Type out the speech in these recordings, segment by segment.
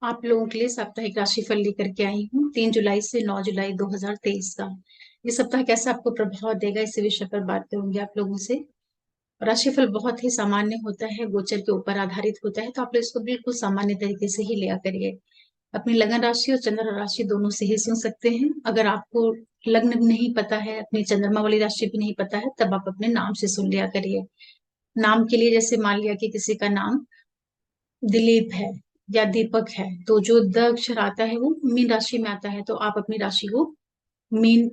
आप लोगों के लिए साप्ताहिक राशिफल लेकर के आई हूँ 3 जुलाई से 9 जुलाई 2023 का। ये सप्ताह कैसा आपको प्रभाव देगा, इसी विषय पर बात करूंगी आप लोगों से। राशिफल बहुत ही सामान्य होता है, गोचर के ऊपर आधारित होता है, तो आप लोग इसको बिल्कुल सामान्य तरीके से ही लिया करिए। अपनी लगन राशि और चंद्र राशि दोनों से ही सुन सकते हैं। अगर आपको लग्न नहीं पता है, अपनी चंद्रमा वाली राशि भी नहीं पता है, तब आप अपने नाम से सुन लिया करिए। नाम के लिए जैसे मान लिया कि किसी का नाम दिलीप है या दीपक है, तो जो द अक्षर आता है वो मीन राशि में आता है, तो आप अपनी राशि को मीन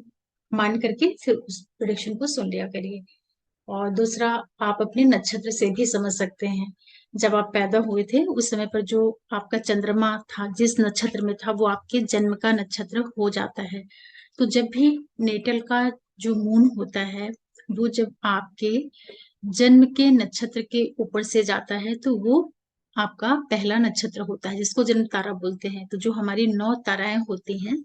मान करके फिर उस प्रेडिक्शन को सुन लिया करिए। और दूसरा, आप अपने नक्षत्र से भी समझ सकते हैं। जब आप पैदा हुए थे उस समय पर जो आपका चंद्रमा था, जिस नक्षत्र में था, वो आपके जन्म का नक्षत्र हो जाता है। तो जब भी नेटल का जो मून होता है, वो जब आपके जन्म के नक्षत्र के ऊपर से जाता है, तो वो आपका पहला नक्षत्र होता है, जिसको जन्म तारा बोलते हैं। तो जो हमारी 9 ताराएं होती हैं,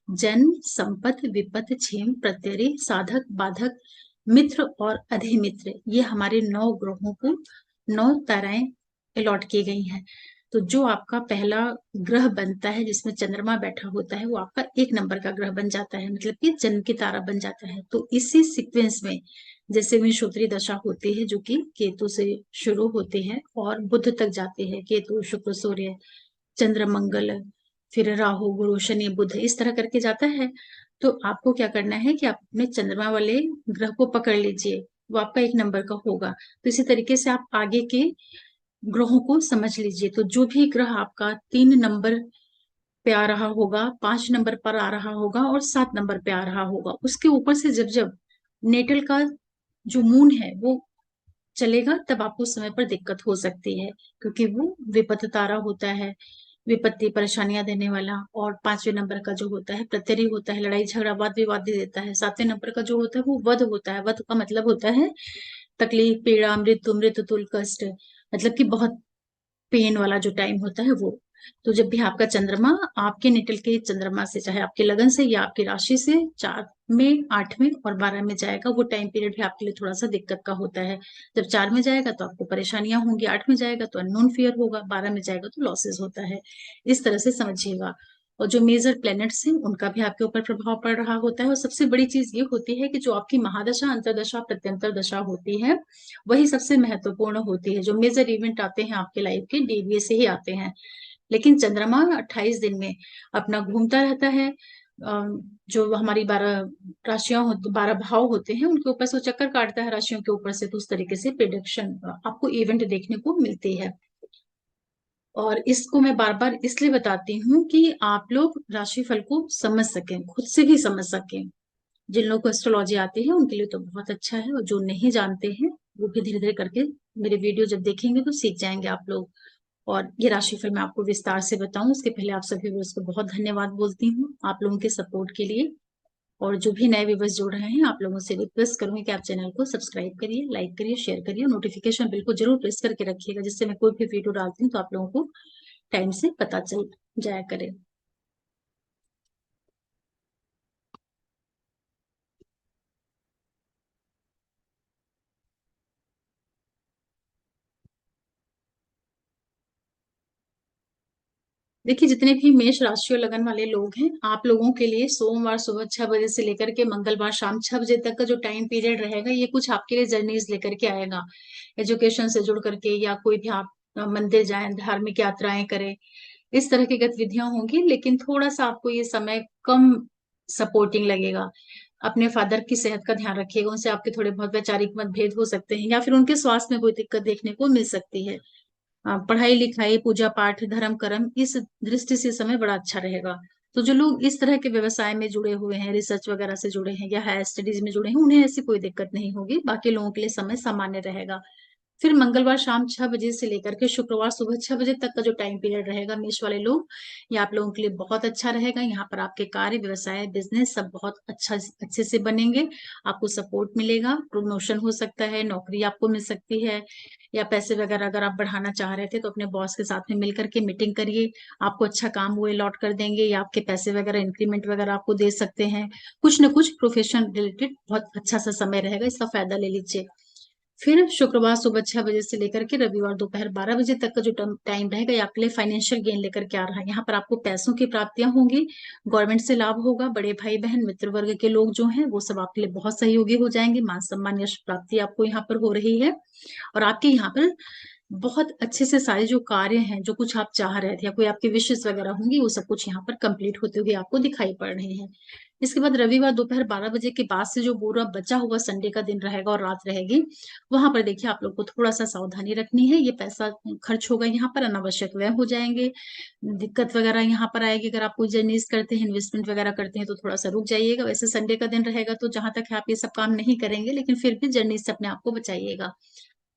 जन्म, संपत, विपत, क्षेम, प्रत्यरि, साधक, बाधक, मित्र और अधिमित्र, ये हमारे 9 ग्रहों को 9 ताराएं अलॉट की गई हैं। तो जो आपका पहला ग्रह बनता है, जिसमें चंद्रमा बैठा होता है, वो आपका 1 नंबर का ग्रह बन जाता है, मतलब कि जन्म की तारा बन जाता है। तो इसी सीक्वेंस में जैसे विंशोत्तरी दशा होती है, जो कि केतु से शुरू होती है और बुध तक जाती है, केतु, शुक्र, सूर्य, चंद्र, मंगल, फिर राहु, गुरु, शनि, बुध, इस तरह करके जाता है। तो आपको क्या करना है कि आप अपने चंद्रमा वाले ग्रह को पकड़ लीजिए, वो आपका 1 नंबर का होगा। तो इसी तरीके से आप आगे के ग्रहों को समझ लीजिए। तो जो भी ग्रह आपका 3 नंबर पे आ रहा होगा, 5 नंबर पर आ रहा होगा और 7 नंबर पे आ रहा होगा, उसके ऊपर से जब जब नेटल का जो मून है वो चलेगा, तब आपको समय पर दिक्कत हो सकती है, क्योंकि वो विपत्त तारा होता है, विपत्ति, परेशानियां देने वाला। और 5वें नंबर का जो होता है प्रत्यरि होता है, लड़ाई झगड़ा वाद विवाद दे देता है। 7वें नंबर का जो होता है वो वध होता है। वध का मतलब होता है तकलीफ, पीड़ा, मृत्यु, मृत्यु तुल कष्ट, मतलब कि बहुत पेन वाला जो टाइम होता है वो। तो जब भी आपका चंद्रमा आपके निटल के चंद्रमा से, चाहे आपके लगन से या आपकी राशि से, 4 में, 8 में और 12 में जाएगा, वो टाइम पीरियड भी आपके लिए थोड़ा सा दिक्कत का होता है। जब 4 में जाएगा तो आपको परेशानियां होंगी, 8 में जाएगा तो अननोन फियर होगा, 12 में जाएगा तो लॉसेस होता है। इस तरह से समझिएगा। और जो मेजर प्लैनेट्स हैं उनका भी आपके ऊपर प्रभाव पड़ रहा होता है। और सबसे बड़ी चीज ये होती है कि जो आपकी महादशा, अंतरदशा, प्रत्यंतर दशा होती है, वही सबसे महत्वपूर्ण होती है। जो मेजर इवेंट आते हैं आपके लाइफ के, डीवीए से ही आते हैं। लेकिन चंद्रमा 28 दिन में अपना घूमता रहता है। जो हमारी 12 राशियां होती, 12 भाव होते हैं, उनके ऊपर से वो चक्कर काटता है राशियों के ऊपर से। तो उस तरीके से प्रिडिक्शन आपको इवेंट देखने को मिलती है। और इसको मैं बार बार इसलिए बताती हूँ कि आप लोग राशिफल को समझ सकें, खुद से भी समझ सकें। जिन लोगों को एस्ट्रोलॉजी आती है उनके लिए तो बहुत अच्छा है, और जो नहीं जानते हैं वो भी धीरे धीरे करके मेरे वीडियो जब देखेंगे तो सीख जाएंगे आप लोग। और ये राशिफल मैं आपको विस्तार से बताऊं, उसके पहले आप सभी व्यूअर्स को बहुत धन्यवाद बोलती हूँ आप लोगों के सपोर्ट के लिए। और जो भी नए व्यूअर्स जुड़ रहे हैं, आप लोगों से रिक्वेस्ट करूंगी कि आप चैनल को सब्सक्राइब करिए, लाइक करिए, शेयर करिए, नोटिफिकेशन बिल को जरूर प्रेस करके रखिएगा, जिससे मैं कोई भी वीडियो डालती हूँ तो आप लोगों को टाइम से पता चल जाया करे। देखिए, जितने भी मेष राशि और लगन वाले लोग हैं, आप लोगों के लिए सोमवार सुबह 6 बजे से लेकर के मंगलवार शाम 6 बजे तक का जो टाइम पीरियड रहेगा, ये कुछ आपके लिए जर्नीज लेकर के आएगा। एजुकेशन से जुड़ करके, या कोई भी आप मंदिर जाएं, धार्मिक यात्राएं करें, इस तरह की गतिविधियां होंगी। लेकिन थोड़ा सा आपको ये समय कम सपोर्टिंग लगेगा। अपने फादर की सेहत का ध्यान रखिएगा, उनसे आपके थोड़े बहुत वैचारिक मतभेद हो सकते हैं, या फिर उनके स्वास्थ्य में कोई दिक्कत देखने को मिल सकती है। पढ़ाई लिखाई, पूजा पाठ, धर्म कर्म, इस दृष्टि से समय बड़ा अच्छा रहेगा। तो जो लोग इस तरह के व्यवसाय में जुड़े हुए हैं, रिसर्च वगैरह से जुड़े हैं या हायर स्टडीज में जुड़े हैं, उन्हें ऐसी कोई दिक्कत नहीं होगी। बाकी लोगों के लिए समय सामान्य रहेगा। फिर मंगलवार शाम 6 बजे से लेकर के शुक्रवार सुबह 6 बजे तक का जो टाइम पीरियड रहेगा, मेष वाले लोग, ये आप लोगों के लिए बहुत अच्छा रहेगा। यहाँ पर आपके कार्य, व्यवसाय, बिजनेस सब बहुत अच्छे से बनेंगे। आपको सपोर्ट मिलेगा, प्रमोशन हो सकता है, नौकरी आपको मिल सकती है, या पैसे वगैरह अगर आप बढ़ाना चाह रहे थे तो अपने बॉस के साथ में मिल करके मीटिंग करिए। आपको अच्छा काम वो अलॉट कर देंगे, या आपके पैसे वगैरह, इंक्रीमेंट वगैरह आपको दे सकते हैं। कुछ न कुछ प्रोफेशन रिलेटेड बहुत अच्छा सा समय रहेगा, इसका फायदा ले लीजिए। फिर शुक्रवार सुबह 6 बजे से लेकर के रविवार दोपहर 12 बजे तक का जो टाइम रहेगा, ये आपके लिए फाइनेंशियल गेन लेकर के आ रहा है। यहाँ पर आपको पैसों की प्राप्तियां होंगी, गवर्नमेंट से लाभ होगा, बड़े भाई बहन मित्र वर्ग के लोग जो हैं वो सब आपके लिए बहुत सहयोगी हो जाएंगे, मान सम्मान यश प्राप्ति आपको यहाँ पर हो रही है। और आपके यहाँ पर बहुत अच्छे से सारे जो कार्य हैं, जो कुछ आप चाह रहे थे या कोई आपकी विशेष वगैरह होंगी, वो सब कुछ यहाँ पर कंप्लीट होते हुए आपको दिखाई पड़ रहे हैं। इसके बाद रविवार दोपहर 12 बजे के बाद से जो पूरा बचा हुआ संडे का दिन रहेगा और रात रहेगी, वहां पर देखिए आप लोग को थोड़ा सा सावधानी रखनी है। ये पैसा खर्च होगा, यहाँ पर अनावश्यक व्यय हो जाएंगे, दिक्कत वगैरह यहाँ पर आएगी। अगर आप कोई जर्नीज करते हैं, इन्वेस्टमेंट वगैरह करते हैं, तो थोड़ा सा रुक जाइएगा। वैसे संडे का दिन रहेगा तो जहां तक है आप ये सब काम नहीं करेंगे, लेकिन फिर भी जर्नीज से अपने आप को बचाइएगा।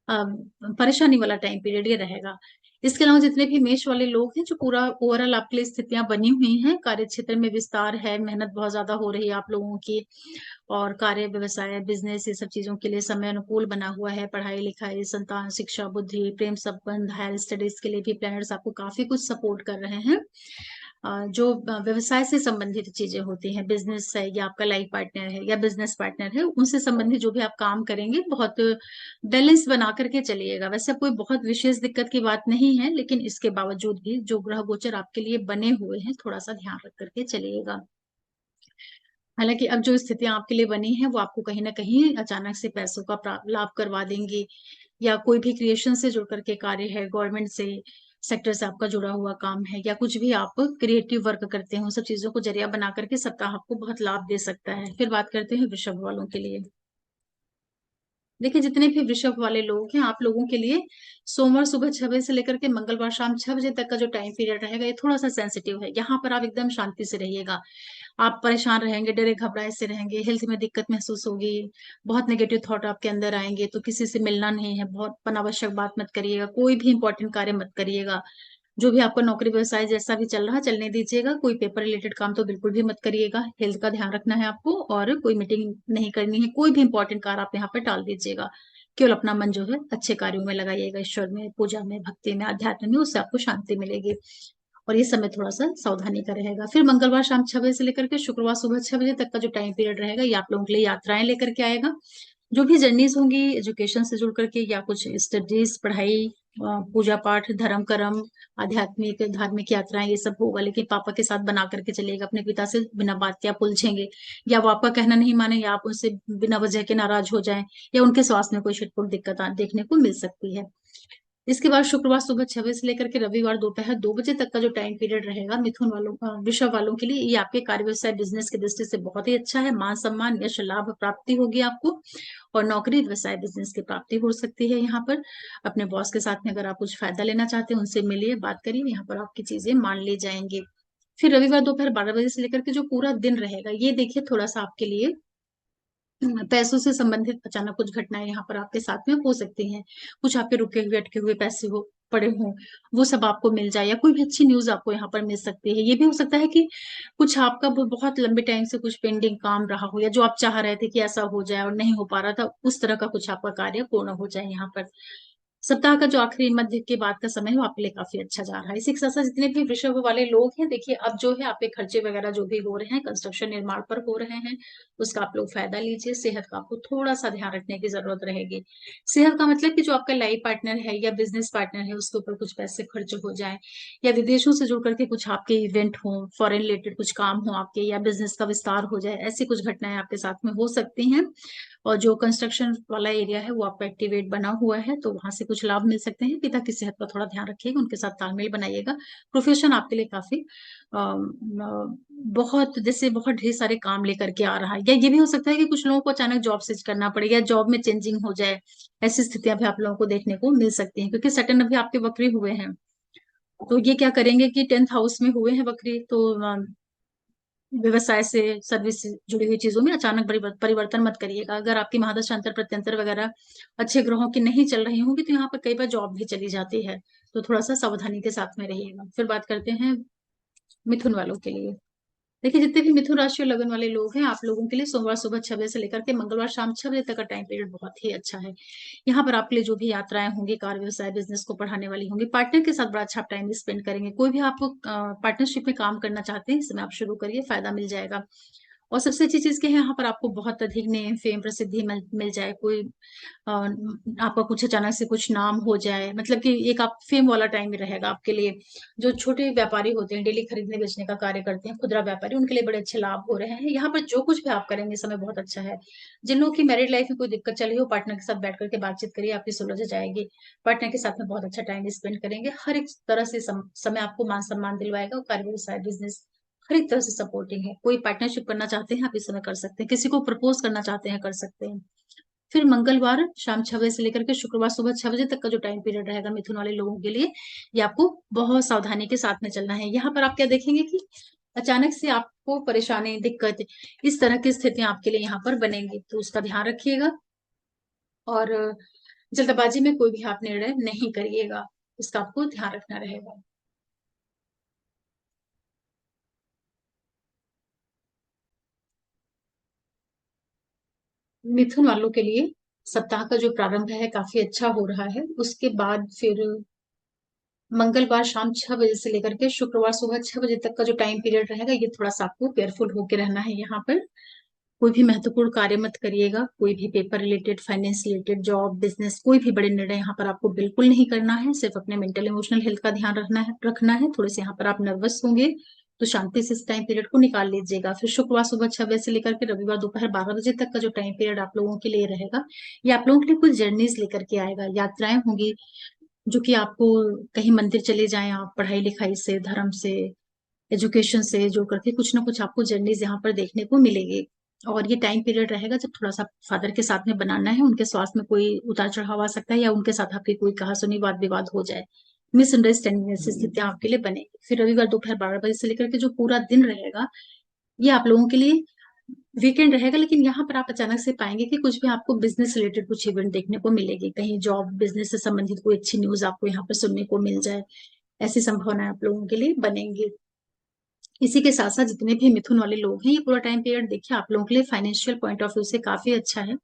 परेशानी वाला टाइम पीरियड ये रहेगा। इसके अलावा जितने भी मेष वाले लोग हैं, जो पूरा ओवरऑल आपके लिए स्थितियां बनी हुई हैं, कार्य क्षेत्र में विस्तार है, मेहनत बहुत ज्यादा हो रही है आप लोगों की, और कार्य व्यवसाय बिजनेस ये सब चीजों के लिए समय अनुकूल बना हुआ है। पढ़ाई लिखाई, संतान शिक्षा, बुद्धि, प्रेम संबंध, हायर स्टडीज के लिए भी प्लैनेट्स आपको काफी कुछ सपोर्ट कर रहे हैं। जो व्यवसाय से संबंधित चीजें होती हैं, बिजनेस है या आपका लाइफ पार्टनर है या बिजनेस पार्टनर है, उनसे संबंधित जो भी आप काम करेंगे, बहुत बैलेंस बना करके चलिएगा। वैसे कोई बहुत विशेष दिक्कत की बात नहीं है, लेकिन इसके बावजूद भी जो ग्रह गोचर आपके लिए बने हुए हैं, थोड़ा सा ध्यान रख करके चलिएगा। हालांकि अब जो स्थितियां आपके लिए बनी हैं, वो आपको कहीं ना कहीं अचानक से पैसों का लाभ करवा देंगी, या कोई भी क्रिएशन से जुड़ करके कार्य है, गवर्नमेंट से सेक्टर से आपका जुड़ा हुआ काम है, या कुछ भी आप क्रिएटिव वर्क करते हैं, उन सब चीजों को जरिया बना करके सप्ताह आपको बहुत लाभ दे सकता है। फिर बात करते हैं वृषभ वालों के लिए। देखिए जितने भी वृषभ वाले लोग हैं, आप लोगों के लिए सोमवार सुबह 6 बजे से लेकर के मंगलवार शाम 6 बजे तक का जो टाइम पीरियड रहेगा, ये थोड़ा सा सेंसिटिव है। यहाँ पर आप एकदम शांति से रहिएगा। आप परेशान रहेंगे, डरे घबराए से रहेंगे, हेल्थ में दिक्कत महसूस होगी, बहुत नेगेटिव थॉट आपके अंदर आएंगे, तो किसी से मिलना नहीं है, बहुत अनावश्यक बात मत करिएगा, कोई भी इंपॉर्टेंट कार्य मत करिएगा। जो भी आपका नौकरी व्यवसाय जैसा भी चल रहा है, चलने दीजिएगा। कोई पेपर रिलेटेड काम तो बिल्कुल भी मत करिएगा। हेल्थ का ध्यान रखना है आपको, और कोई मीटिंग नहीं करनी है, कोई भी इंपॉर्टेंट कार्य आप यहाँ पे टाल दीजिएगा। केवल अपना मन जो है अच्छे कार्यों में लगाइएगा, ईश्वर में, पूजा में, भक्ति में, अध्यात्म में, उससे आपको शांति मिलेगी। और ये समय थोड़ा सा सावधानी का रहेगा। फिर मंगलवार शाम 6 बजे से लेकर के शुक्रवार सुबह 6 बजे तक का जो टाइम पीरियड रहेगा, ये आप लोगों के लिए यात्राएं लेकर के आएगा। जो भी जर्नीज होंगी एजुकेशन से जुड़ करके, या कुछ स्टडीज पढ़ाई, पूजा पाठ, धर्म कर्म, आध्यात्मिक धार्मिक यात्राएं, ये सब होगा। लेकिन पापा के साथ बना करके चलिएगा, अपने पिता से बिना बात के आप उलझेंगे, या वो आपका कहना नहीं माने, या आप उनसे बिना वजह के नाराज हो जाएं, या उनके स्वास्थ्य में कोई छिटपुट दिक्कत देखने को मिल सकती है। इसके बाद शुक्रवार सुबह 6 बजे से लेकर के रविवार दोपहर 2 बजे तक का जो टाइम पीरियड रहेगा, मिथुन वालों वृषभ वालों के लिए, ये आपके कार्य व्यवसाय बिजनेस की दृष्टि से बहुत ही अच्छा है। मान सम्मान यश लाभ प्राप्ति होगी आपको, और नौकरी व्यवसाय बिजनेस की प्राप्ति हो सकती है। यहाँ पर अपने बॉस के साथ में अगर आप कुछ फायदा लेना चाहते हैं, उनसे मिलिए, बात करिए, यहाँ पर आपकी चीजें मान ली जाएंगी। फिर रविवार दोपहर 12 बजे से लेकर के जो पूरा दिन रहेगा, ये देखिए थोड़ा सा आपके लिए पैसों से संबंधित अचानक कुछ घटनाएं यहाँ पर आपके साथ में हो सकती हैं। कुछ आपके रुके हुए अटके हुए पैसे हो पड़े हों, वो सब आपको मिल जाए, या कोई भी अच्छी न्यूज आपको यहाँ पर मिल सकती है। ये भी हो सकता है कि कुछ आपका बहुत लंबे टाइम से कुछ पेंडिंग काम रहा हो, या जो आप चाह रहे थे कि ऐसा हो जाए और नहीं हो पा रहा था, उस तरह का कुछ आपका कार्य पूर्ण हो जाए यहाँ पर। सप्ताह का जो आखिरी मध्य के बाद का समय है, वो आपके लिए काफी अच्छा जा रहा है। इसी के साथ साथ जितने भी वृषभ वाले लोग हैं, देखिए अब जो है आपके खर्चे वगैरह जो भी हो रहे हैं, कंस्ट्रक्शन निर्माण पर हो रहे हैं, उसका आप लोग फायदा लीजिए। सेहत का आपको थोड़ा सा ध्यान रखने की जरूरत रहेगी। सेहत का मतलब कि जो आपका लाइफ पार्टनर है या बिजनेस पार्टनर है, उसके ऊपर कुछ पैसे खर्च हो जाए, या विदेशों से जुड़ करके कुछ आपके इवेंट हो, फॉरेन रिलेटेड कुछ काम हो आपके, या बिजनेस का विस्तार हो जाए, ऐसी कुछ घटनाएं आपके साथ में हो सकती हैं। और जो कंस्ट्रक्शन वाला एरिया है, वो आपका एक्टिवेट बना हुआ है, तो वहां से कुछ लाभ मिल सकते हैं। पिता की सेहत का थोड़ा ध्यान रखिएगा, उनके साथ तालमेल बनाइएगा। प्रोफेशन आपके लिए काफी बहुत जैसे बहुत ढेर सारे काम लेकर के आ रहा है, या ये भी हो सकता है कि कुछ लोगों को अचानक जॉब स्विच करना पड़े, या जॉब में चेंजिंग हो जाए। ऐसी स्थितियां भी आप लोगों को देखने को मिल सकती हैं, क्योंकि सटन अभी आपके वक्री हुए हैं। तो ये क्या करेंगे कि 10th हाउस में हुए हैं वक्री, तो व्यवसाय से, सर्विस से जुड़ी हुई चीजों में अचानक परिवर्तन मत करिएगा। अगर आपकी महादशा अंतर प्रत्यंतर वगैरह अच्छे ग्रहों की नहीं चल रही होंगी, तो यहाँ पर कई बार जॉब भी चली जाती है, तो थोड़ा सा सावधानी के साथ में रहिएगा। फिर बात करते हैं मिथुन वालों के लिए। देखिए जितने भी मिथुन राशि और लगन वाले लोग हैं, आप लोगों के लिए सोमवार सुबह 6 बजे से लेकर के मंगलवार शाम 6 बजे तक का टाइम पीरियड बहुत ही अच्छा है। यहाँ पर आपके लिए जो भी यात्राएं होंगी, कार्य व्यवसाय बिजनेस को बढ़ाने वाली होंगी, पार्टनर के साथ बड़ा अच्छा आप टाइम स्पेंड करेंगे। कोई भी आप पार्टनरशिप में काम करना चाहते हैं, इस समय आप शुरू करिए, फायदा मिल जाएगा। और सबसे अच्छी चीज क्या है, यहाँ पर आपको बहुत अधिक नेम फेम प्रसिद्धि मिल जाए। कोई आपका कुछ अचानक से कुछ नाम हो जाए, मतलब कि एक आप फेम वाला टाइम ही रहेगा आपके लिए। जो छोटे व्यापारी होते हैं, डेली खरीदने बेचने का कार्य करते हैं, खुदरा व्यापारी, उनके लिए बड़े अच्छे लाभ हो रहे हैं। यहाँ पर जो कुछ भी आप करेंगे, समय बहुत अच्छा है। जिन लोगों की मैरिड लाइफ में कोई दिक्कत चल रही हो, पार्टनर के साथ बैठ करके बातचीत करिए, आपकी सुलझ जाएगी। पार्टनर के साथ में बहुत अच्छा टाइम स्पेंड करेंगे। हर एक तरह से समय आपको मान सम्मान दिलवाएगा। कार्य व्यवसाय बिजनेस हर एक तरह से सपोर्टिंग है। कोई पार्टनरशिप करना चाहते हैं, आप इस समय कर सकते हैं। किसी को प्रपोज करना चाहते हैं, कर सकते हैं। फिर मंगलवार शाम 6 बजे से लेकर के शुक्रवार सुबह 6 बजे तक का जो टाइम पीरियड रहेगा मिथुन वाले लोगों के लिए, ये आपको बहुत सावधानी के साथ में चलना है। यहाँ पर आप क्या देखेंगे कि अचानक से आपको परेशानी, दिक्कत, इस तरह की स्थितियां आपके लिए यहाँ पर बनेंगी, तो उसका ध्यान रखिएगा। और जल्दबाजी में कोई भी आप निर्णय नहीं करिएगा, इसका आपको ध्यान रखना रहेगा। मिथुन वालों के लिए सप्ताह का जो प्रारंभ है काफी अच्छा हो रहा है। उसके बाद फिर मंगलवार शाम 6 बजे से लेकर के शुक्रवार सुबह 6 बजे तक का जो टाइम पीरियड रहेगा, ये थोड़ा सा आपको केयरफुल होके रहना है। यहाँ पर कोई भी महत्वपूर्ण कार्य मत करिएगा। कोई भी paper related, finance related, job, business, कोई भी बड़े निर्णय यहाँ पर आपको बिल्कुल नहीं करना है। सिर्फ अपने मेंटल इमोशनल हेल्थ का ध्यान रखना है। थोड़े से यहाँ पर आप नर्वस होंगे, तो शांति से इस टाइम पीरियड को निकाल लीजिएगा। फिर शुक्रवार सुबह 6 बजे से लेकर के रविवार दोपहर 12 बजे तक का जो टाइम पीरियड आप लोगों के लिए रहेगा, ये आप लोगों के लिए कुछ जर्नीज लेकर के आएगा, यात्राएं होंगी, जो कि आपको कहीं मंदिर चले जाएं आप, पढ़ाई लिखाई से, धर्म से, एजुकेशन से जुड़ करके कुछ ना कुछ आपको जर्नीज यहाँ पर देखने को मिलेगी। और ये टाइम पीरियड रहेगा जब थोड़ा सा फादर के साथ में बनाना है। उनके स्वास्थ्य में कोई उतार चढ़ाव आ सकता है, या उनके साथ आपकी कोई कहासुनी, वाद विवाद हो जाए, मिसअंडरस्टैंडिंग ऐसी स्थितियां आपके लिए बनेगी। फिर रविवार दोपहर 12 बजे से लेकर के जो पूरा दिन रहेगा, ये आप लोगों के लिए वीकेंड रहेगा। लेकिन यहाँ पर आप अचानक से पाएंगे कि कुछ भी आपको बिजनेस रिलेटेड कुछ इवेंट देखने को मिलेगी, कहीं जॉब बिजनेस से संबंधित कोई अच्छी न्यूज आपको यहाँ पर सुनने को मिल जाए, ऐसी संभावनाएं आप लोगों के लिए बनेंगी। इसी के साथ साथ जितने भी मिथुन वाले लोग हैं, ये पूरा टाइम पीरियड देखिए आप लोगों के लिए फाइनेंशियल पॉइंट ऑफ व्यू से काफी अच्छा है।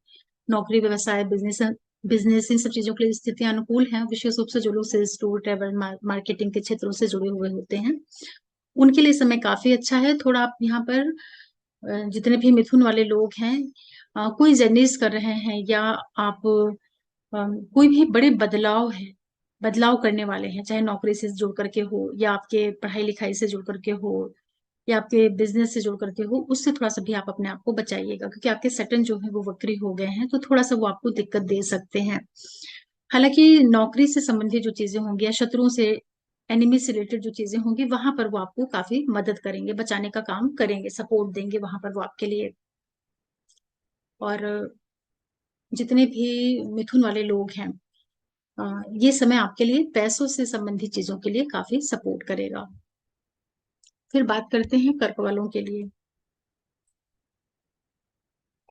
नौकरी, व्यवसाय, बिजनेस, इन सब चीजों के लिए स्थितियां अनुकूल हैं। विशेष रूप से जो लोग सेल्स, टूर, ट्रेवल, मार्केटिंग के क्षेत्रों से जुड़े हुए होते हैं, उनके लिए समय काफी अच्छा है। थोड़ा आप यहाँ पर जितने भी मिथुन वाले लोग हैं, कोई जर्नीज कर रहे हैं, या आप कोई भी बड़े बदलाव करने वाले हैं, चाहे नौकरी से जुड़ करके हो, या आपके पढ़ाई लिखाई से जुड़ करके हो, या आपके बिजनेस से जुड़ करके हो, उससे थोड़ा सा भी आप अपने आप को बचाइएगा। क्योंकि आपके सेटन जो है वो वक्री हो गए हैं, तो थोड़ा सा वो आपको दिक्कत दे सकते हैं। हालांकि नौकरी से संबंधित जो चीजें होंगी, या शत्रुओं से, एनिमी से रिलेटेड जो चीजें होंगी, वहां पर वो आपको काफी मदद करेंगे, बचाने का काम करेंगे, सपोर्ट देंगे वहां पर वो आपके लिए। और जितने भी मिथुन वाले लोग हैं, ये समय आपके लिए पैसों से संबंधित चीजों के लिए काफी सपोर्ट करेगा। फिर बात करते हैं कर्क वालों के लिए।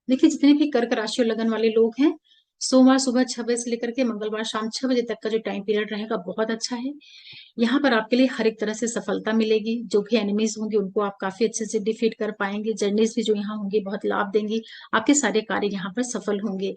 देखिए, जितने भी कर्क राशि और लगन वाले लोग हैं, सोमवार सुबह 6 बजे से लेकर के मंगलवार शाम 6 बजे तक का जो टाइम पीरियड रहेगा, बहुत अच्छा है। यहाँ पर आपके लिए हर एक तरह से सफलता मिलेगी। जो भी एनिमीज होंगे, उनको आप काफी अच्छे से डिफीट कर पाएंगे। जर्नीज भी जो यहाँ होंगी बहुत लाभ देंगी। आपके सारे कार्य यहाँ पर सफल होंगे।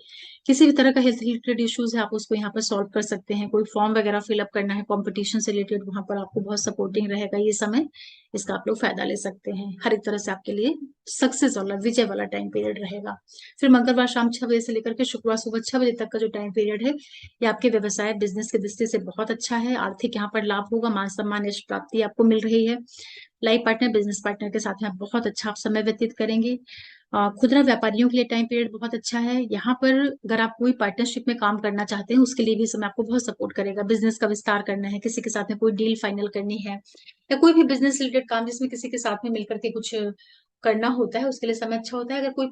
किसी भी तरह का हेल्थ रिलेटेड इश्यूज है, आप उसको यहाँ पर सॉल्व कर सकते हैं। कोई फॉर्म वगैरह फिलअप करना है कॉम्पिटिशन से रिलेटेड, वहां पर आपको बहुत सपोर्टिंग रहेगा ये समय। इसका आप लोग फायदा ले सकते हैं। हर एक तरह से आपके लिए सक्सेस वाला, विजय वाला टाइम पीरियड रहेगा। फिर मंगलवार शाम 6 बजे से लेकर के शुक्रवार सुबह 6 बजे तक का जो टाइम पीरियड है, ये आपके व्यवसाय बिजनेस की दृष्टि से बहुत अच्छा है। आर्थिक यहाँ पर लाभ होगा, मान सम्मान, यश प्राप्ति आपको मिल रही है। लाइफ पार्टनर, बिजनेस पार्टनर के साथ में आप बहुत अच्छा आप समय व्यतीत करेंगे। खुदरा व्यापारियों के लिए टाइम पीरियड बहुत अच्छा है। यहाँ पर अगर आप कोई पार्टनरशिप में काम करना चाहते हैं, उसके लिए भी समय आपको बहुत सपोर्ट करेगा। बिजनेस का विस्तार करना है, किसी के साथ में कोई डील फाइनल करनी है, या कोई भी बिजनेस रिलेटेड काम जिसमें किसी के साथ में मिलकर के कुछ करना होता है, उसके लिए समय अच्छा होता है। अगर कोई